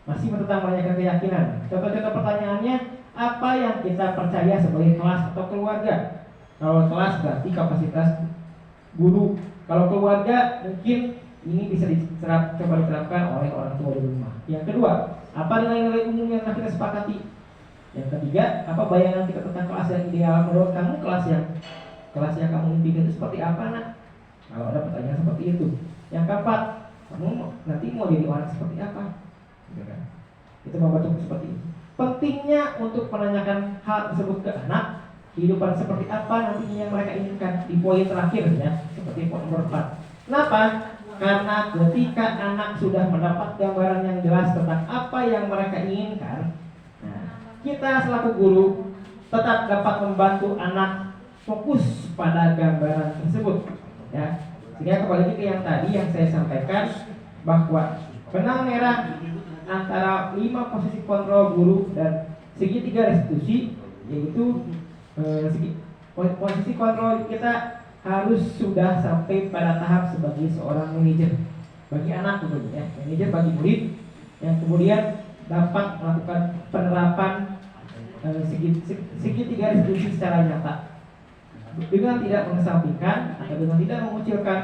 Speaker 5: masih tentang menanyakan keyakinan. Contoh-contoh pertanyaannya, apa yang kita percaya sebagai kelas atau keluarga? Kalau kelas berarti kapasitas guru. Kalau keluarga mungkin ini bisa coba diterapkan oleh orang tua di rumah. Yang kedua, apa nilai-nilai umum yang kita sepakati? Yang ketiga, apa bayangan kita tentang kelas yang ideal menurut kamu? Kelas yang kamu impikan itu seperti apa, nak? Kalau ada pertanyaan seperti itu. Yang keempat, kamu nanti mau jadi orang seperti apa? Gitu kan? Itu membentuk seperti itu. Pentingnya untuk menanyakan hal tersebut ke anak, kehidupan seperti apa nantinya yang mereka inginkan, di poin terakhir ya, seperti poin nomor 4. Kenapa? Karena ketika anak sudah mendapat gambaran yang jelas tentang apa yang mereka inginkan, nah, kita selaku guru tetap dapat membantu anak fokus pada gambaran tersebut ya. Sehingga kembali ke yang tadi yang saya sampaikan, bahwa benang merah antara 5 posisi kontrol guru dan segitiga restitusi, yaitu posisi kontrol kita harus sudah sampai pada tahap sebagai seorang manajer bagi anak tentunya ya, manajer bagi murid yang kemudian dapat melakukan penerapan segitiga restitusi secara nyata dengan tidak mengesampingkan atau dengan tidak mengucilkan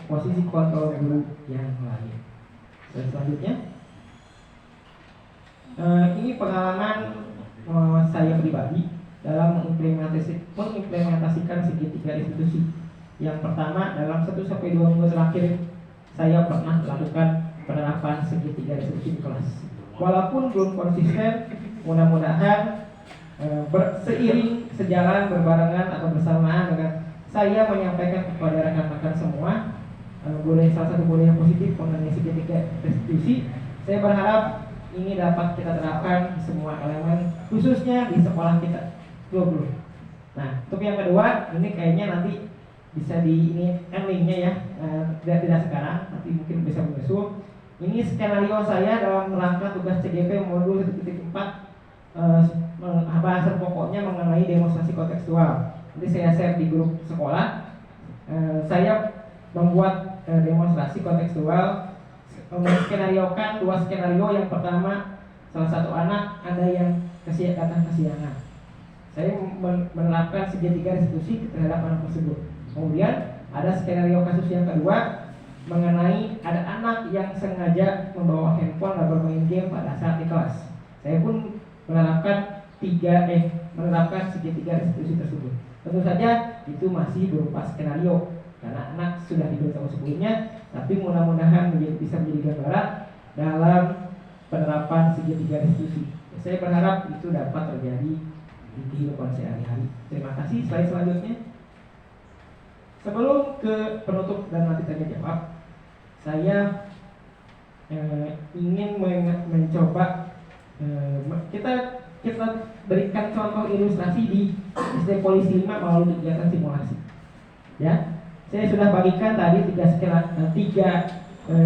Speaker 5: posisi kontrol guru yang lain. Selanjutnya, ini pengalaman saya pribadi dalam mengimplementasikan segitiga institusi. Yang pertama, dalam 1-2 minggu terakhir saya pernah melakukan penerapan segitiga institusi di kelas. Walaupun belum konsisten, mudah-mudahan seiring, sejalan, berbarengan atau bersamaan dengan saya menyampaikan kepada rekan-rekan semua salah satu guru yang positif mengenai segitiga institusi. Saya berharap ini dapat kita terapkan di semua elemen, khususnya di sekolah kita 20. Nah, untuk yang kedua, ini kayaknya nanti bisa linknya ya, tidak sekarang, nanti mungkin bisa menyusul. Ini skenario saya dalam rangka tugas CGP modul 1.4, bahasan pokoknya mengenai demonstrasi kontekstual. Nanti saya share di grup sekolah. Saya membuat demonstrasi kontekstual, menskenariokan 2 skenario. Yang pertama, salah satu anak ada yang datang kesiangan. Saya menerapkan segitiga restitusi terhadap anak tersebut. Kemudian ada skenario kasus yang kedua mengenai ada anak yang sengaja membawa handphone dan bermain game pada saat di kelas. Saya pun menerapkan segitiga restitusi tersebut. Tentu saja itu masih berupa skenario karena anak sudah diberitahu sebelumnya, tapi mudah-mudahan bisa menjadi gambaran dalam penerapan segitiga restitusi. Saya berharap itu dapat terjadi di kehidupan sehari-hari. Terima kasih. Slide selanjutnya. Sebelum ke penutup dan nanti tanya jawab, saya ingin mencoba kita berikan contoh ilustrasi di SD Polisi 5 melalui kegiatan simulasi. Ya, saya sudah bagikan tadi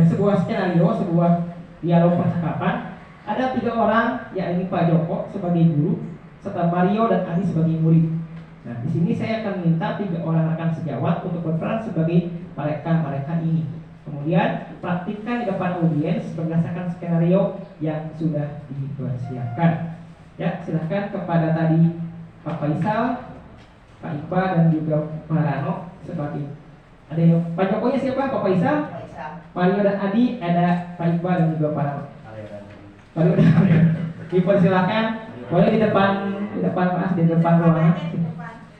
Speaker 5: sebuah skenario, sebuah dialog percakapan. Ada 3 orang, yakni Pak Joko sebagai guru, serta Mario dan Adi sebagai murid. Nah, di sini saya akan minta 3 orang rekan sejawat untuk berperan sebagai mereka ini. Kemudian praktikkan di depan audiens berdasarkan skenario yang sudah dipersiapkan. Ya, silahkan kepada tadi Pak Faisal, Pak Iqbal dan juga Pak Rano sebagai ada yang Pak Jokonya siapa? Pak Faisal, Mario dan Adi, ada Pak Iqbal dan juga Pak Rano. Mario dan Adi. Dipersilakan. Boleh di depan Mas, di depan ruangan.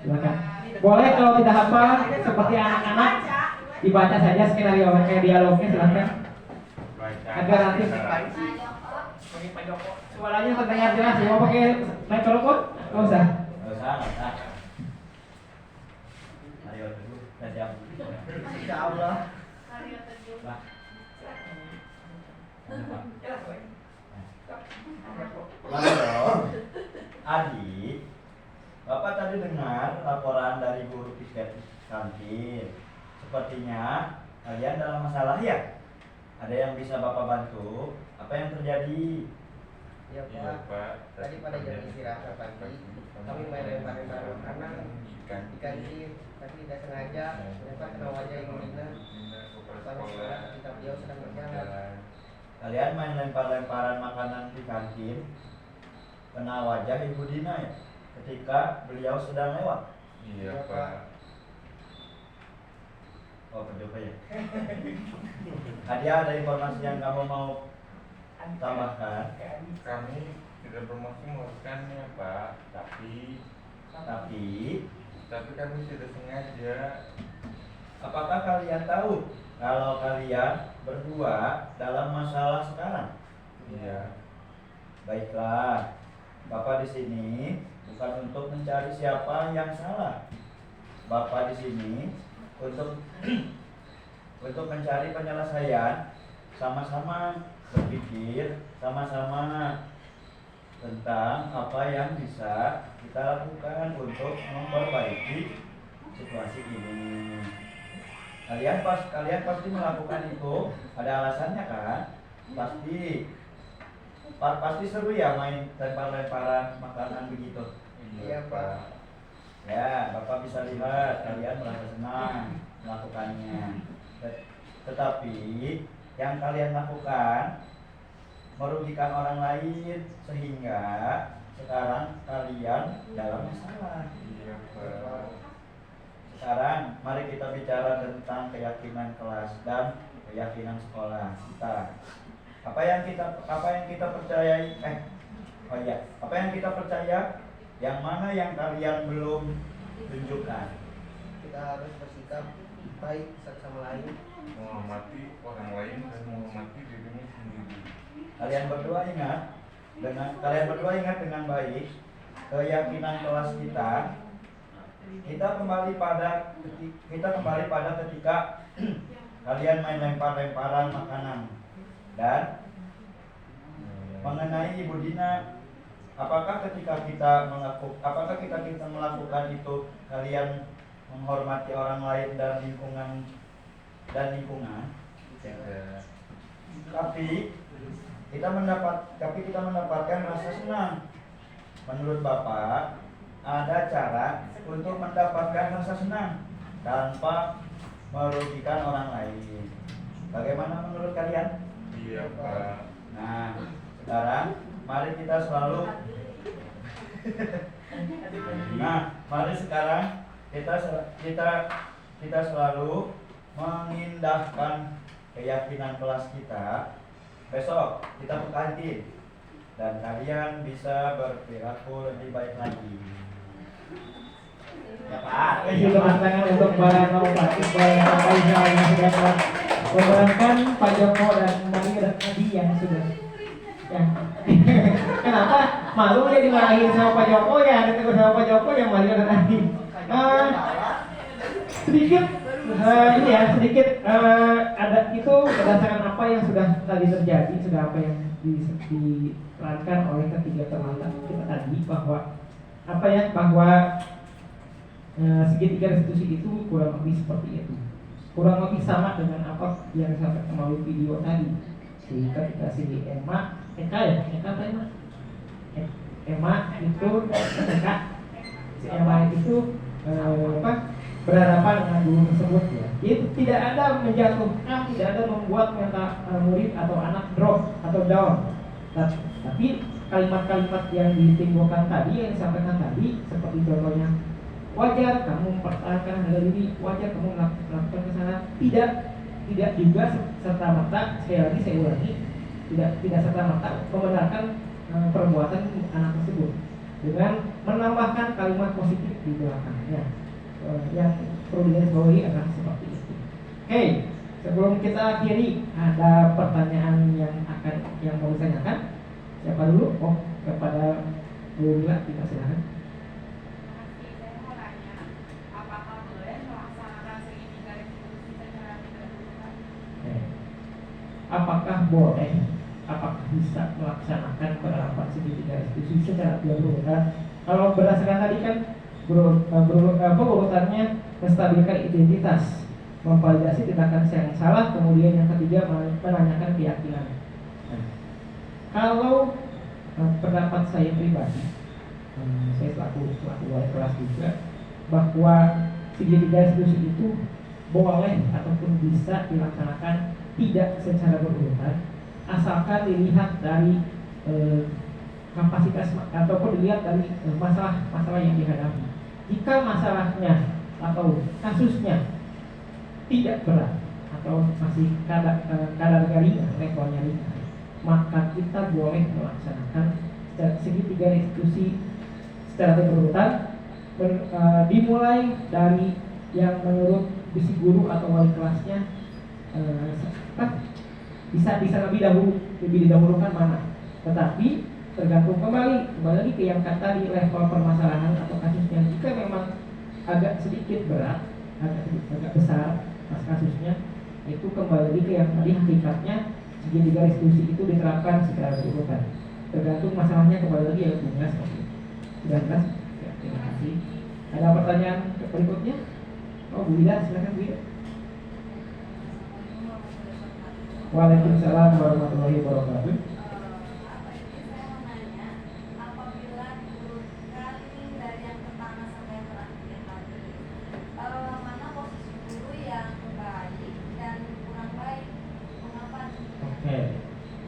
Speaker 5: Silakan. Boleh kalau tidak hafal seperti anak-anak dibaca saja skenario kayak dialognya, silakan. Agar nanti Pak Joko suaranya terdengar jelas. Ya, mau pakai mikrofon? Enggak usah.
Speaker 8: Mario dulu, jam.
Speaker 3: Insyaallah.
Speaker 8: Adi, Bapak tadi dengar laporan dari guru psikiatris kantin. Sepertinya kalian dalam masalah ya? Ada yang bisa Bapak bantu? Apa yang terjadi?
Speaker 11: Ya Pak, tadi pada jam istirahat pagi kami main lempar-lempar makanan di kantin, tapi tidak sengaja ternyata kena wajah Ibu Dina. Kami ketika beliau sedang berjalan.
Speaker 8: Kalian main lempar-lemparan makanan di kantin, kena wajah Ibu Dina ya? Ketika beliau sedang lewat.
Speaker 11: Iya Pak.
Speaker 8: Oh, berdoa ya. Nadia, ada informasi yang kamu mau tambahkan?
Speaker 12: Kami tidak bermaksud melakukannya, Pak, tapi kami tidak sengaja.
Speaker 8: Apakah kalian tahu kalau kalian berdua dalam masalah sekarang?
Speaker 12: Iya.
Speaker 8: Baiklah, Bapak di sini bukan untuk mencari siapa yang salah. Bapak di sini untuk mencari penyelesaian, sama-sama berpikir, sama-sama tentang apa yang bisa kita lakukan untuk memperbaiki situasi ini. Kalian pasti melakukan itu, ada alasannya kan? Pasti seru ya main lempar-lemparan makanan begitu.
Speaker 11: Iya, Pak.
Speaker 8: Ya, Bapak bisa lihat kalian merasa senang melakukannya. Tetapi yang kalian lakukan merugikan orang lain sehingga sekarang kalian dalam masalah.
Speaker 12: Iya, Pak.
Speaker 8: Sekarang mari kita bicara tentang keyakinan kelas dan keyakinan sekolah kita. Apa yang kita percayai? Apa yang kita percaya? Yang mana yang kalian belum tunjukkan?
Speaker 11: Kita harus bersikap baik satu sama lain,
Speaker 12: Menghormati orang lain dan menghormati dirimu sendiri.
Speaker 8: Kalian berdua ingat dengan baik keyakinan kelas kita. Kita kembali pada ketika kalian main lempar-lemparan makanan. Dan mengenai Ibu Dina, apakah ketika kita melakukan itu kalian menghormati orang lain dan lingkungan? Tapi kita mendapatkan rasa senang. Menurut Bapak, ada cara untuk mendapatkan rasa senang tanpa merugikan orang lain. Bagaimana menurut kalian?
Speaker 12: Iya, Pak.
Speaker 8: Nah, sekarang mari kita selalu kita selalu mengindahkan keyakinan kelas kita. Besok kita ke kantin dan kalian bisa berperilaku lebih baik lagi. Ya, Pak.
Speaker 5: Kasih tepuk tangan untuk Pak Novatik, Pak Faisal yang sudah memerankan Pak Joko dan Maria dan Adi yang sudah. Ya. Kenapa? Malu ya dimarahin sama Pak Joko ya, ditegur sama Pak Joko yang Maria dan Adi. Sedikit ada itu berdasarkan apa yang sudah tadi terjadi, sudah apa yang diperankan oleh ketiga teman kita tadi bahwa segitiga restitusi itu kurang lebih seperti itu, kurang lebih sama dengan apa yang disampaikan melalui video tadi. Ketika si Emma itu berhadapan dengan guru tersebut ya. Itu tidak ada menjatuhkan, tidak ada membuat murid atau anak drop atau down. Tapi kalimat-kalimat yang ditimbulkan tadi, yang disampaikan tadi, seperti contohnya wajar kamu mempertahankan harga diri, wajar kamu melakukan kesalahan, tidak juga serta-merta, sekali lagi saya ulangi, tidak serta-merta membenarkan perbuatan anak tersebut dengan menambahkan kalimat positif di belakangnya. Yang perlu digarisbawahi adalah seperti itu. Oke, sebelum kita akhiri, ada pertanyaan yang mau ditanyakan. Siapa dulu? Oh, kepada Bu Mila, kita silakan. Apakah boleh, apakah bisa melaksanakan penerapan segitiga restitusi secara berurutan? Kalau berdasarkan tadi kan urutannya menstabilkan identitas, memvalidasi tindakan yang salah, kemudian yang ketiga menanyakan keyakinan. Nah, kalau pendapat saya pribadi, saya selaku wali kelas juga, bahwa segitiga restitusi itu boleh ataupun bisa dilaksanakan tidak secara berurutan, asalkan dilihat dari kapasitas ataupun dilihat dari masalah yang dihadapi. Jika masalahnya atau kasusnya tidak berat atau masih kadar ringan, levelnya ringan, maka kita boleh melaksanakan segitiga restitusi secara berurutan, dimulai dari yang menurut visi guru atau wali kelasnya bisa lebih didahulukan mana. Tetapi tergantung kembali lagi ke yang tadi, level permasalahan atau kasusnya. Jika memang agak sedikit berat, agak besar pas kasusnya, itu kembali lagi ke yang tadi, hakikatnya segitiga restitusi itu diterapkan secara berurutan. Tergantung masalahnya, kembali lagi ya Bung Nas. Sudah jelas? Ya, terima kasih. Ada pertanyaan berikutnya? Oh, Bu Ida, silakan Bu Ida. Waalaikumsalam warahmatullahi wabarakatuh.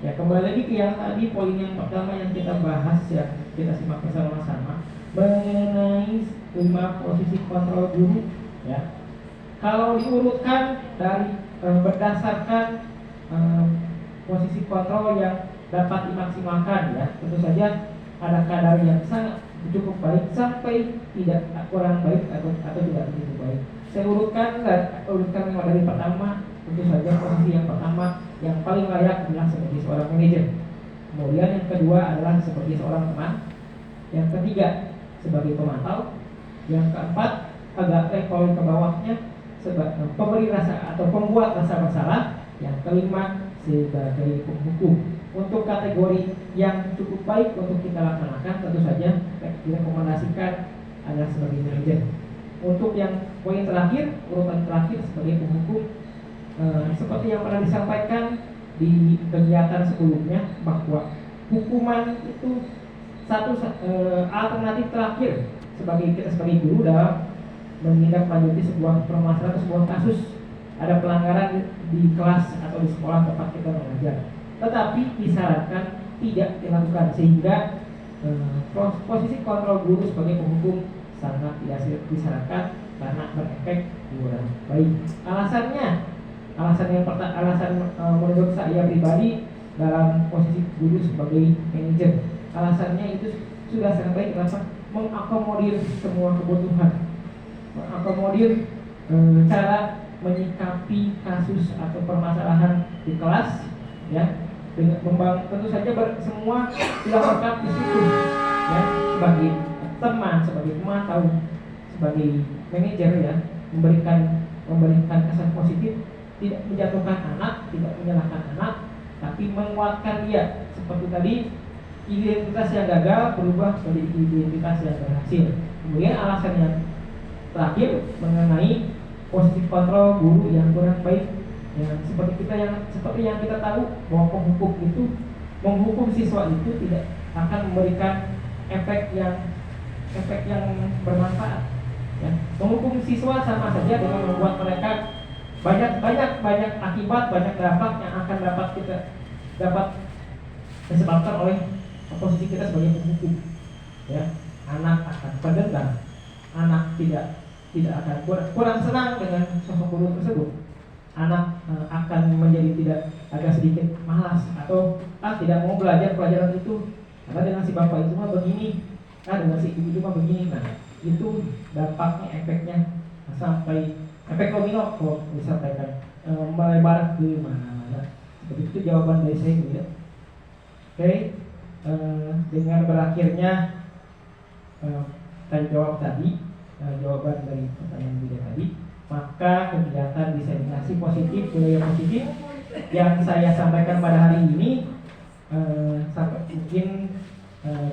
Speaker 5: Ya, kembali lagi ke yang tadi, poin yang pertama yang kita bahas, ya kita simak bersama-sama mengenai 5 posisi kontrol guru. Ya, kalau diurutkan dari berdasarkan posisi kontrol yang dapat dimaksimalkan, ya tentu saja ada kadar yang sangat cukup baik sampai tidak kurang baik atau tidak begitu baik. Saya urutkan dari pertama. Tentu saja posisi yang pertama yang paling layak adalah sebagai seorang manajer. Kemudian yang kedua adalah sebagai seorang teman. Yang ketiga sebagai pemantau. Yang keempat agak level ke bawahnya sebagai pemberi rasa atau pembuat rasa bersalah. Yang kelima sebagai penghukum. Untuk kategori yang cukup baik untuk kita laksanakan, tentu saja direkomendasikan adalah sebagai manajer. Untuk yang poin terakhir, urutan terakhir sebagai penghukum, seperti yang pernah disampaikan di kegiatan sebelumnya, bahwa hukuman itu satu alternatif terakhir kita sebagai guru dalam menindaklanjuti sebuah permasalahan atau sebuah kasus ada pelanggaran di kelas atau di sekolah tempat kita mengajar. Tetapi disarankan tidak dilakukan, sehingga posisi kontrol guru sebagai penghukum sangat tidak disarankan karena berefek kurang baik. Alasan menurut saya pribadi dalam posisi guru sebagai manajer, alasannya itu sudah sangat baik. Kenapa? Mengakomodir semua kebutuhan, mengakomodir cara menyikapi kasus atau permasalahan di kelas, ya, dengan tentu saja semua dilakukan di situ, ya, sebagai teman, sebagai pemantau, sebagai manajer, ya, memberikan kesan positif. Tidak menjatuhkan anak, tidak menyalahkan anak, tapi menguatkan dia. Seperti tadi, identitas yang gagal berubah menjadi identitas yang berhasil. Kemudian alasan yang terakhir mengenai posisi kontrol guru yang kurang baik, ya, seperti yang kita tahu bahwa penghukum itu, menghukum siswa itu tidak akan memberikan efek yang bermanfaat. Ya. Menghukum siswa sama saja dengan membuat mereka banyak akibat, banyak dampak yang akan dapat disebabkan oleh posisi kita sebagai penghukum. Ya, anak akan berdendam, anak tidak akan kurang senang dengan sosok guru tersebut. Anak akan menjadi agak sedikit malas atau tidak mau belajar pelajaran itu karena dengan si bapak itu mah begini, dengan si ibu itu mah begini. Nah, itu dampaknya, efeknya sampai efek domino kalau disampaikan melebar ke mana-mana. Seperti itu jawaban dari saya, ya. Oke, dengan berakhirnya jawaban dari pertanyaan Bida tadi, maka kegiatan diseminasi positif, budaya positif yang saya sampaikan pada hari ini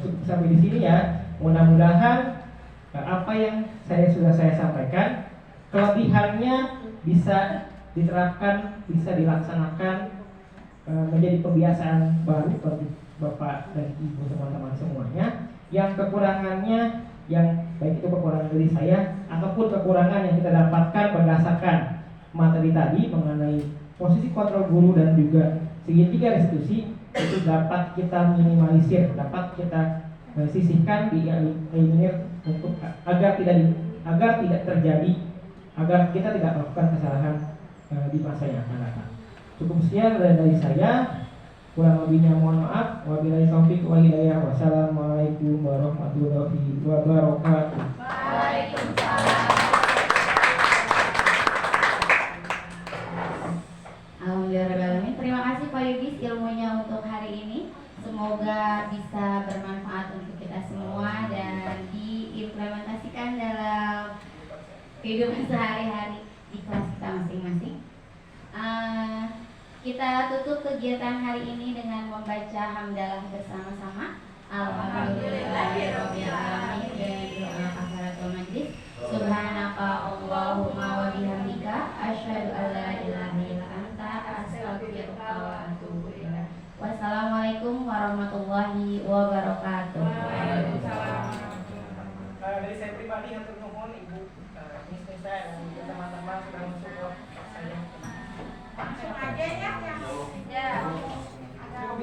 Speaker 5: cukup sampai di sini, ya. Mudah-mudahan apa yang sudah saya sampaikan, kelebihannya bisa diterapkan, bisa dilaksanakan, menjadi kebiasaan baru bagi Bapak dan Ibu, teman-teman semuanya. Yang kekurangannya, yang baik itu kekurangan dari saya ataupun kekurangan yang kita dapatkan berdasarkan materi tadi mengenai posisi kontrol guru dan juga segitiga restitusi, itu dapat kita minimalisir, dapat kita sisihkan, dieliminir untuk agar tidak terjadi, agar kita tidak melakukan kesalahan di masa yang akan datang. Cukup sekian dari saya. Kurang lebihnya mohon maaf. Wabillahi taufik wal hidayah. Wassalamualaikum warahmatullahi wabarakatuh.
Speaker 4: Alhamdulillah. Terima kasih Pak Yudis ilmunya untuk hari ini. Semoga bisa bermanfaat untuk kita semua dan diimplementasikan dalam kehidupan sehari-hari di kelas kita masing-masing. Kita tutup kegiatan hari ini dengan membaca hamdalah bersama-sama. Alhamdulillahirabbil alamin dan doa kafaratul majlis. Subhanaka Allahumma wa bihamdika asyhadu an la ilaha illa anta astaghfiruka wa atubu ilaik. Wassalamualaikum warahmatullahi wabarakatuh.
Speaker 7: Waalaikumsalam. Dari saya pribadi hatur nuhun Ibu Miss saya dan juga teman-teman sudah mensupport saya.
Speaker 3: Langsung aja ya yang
Speaker 4: Ya.
Speaker 3: ada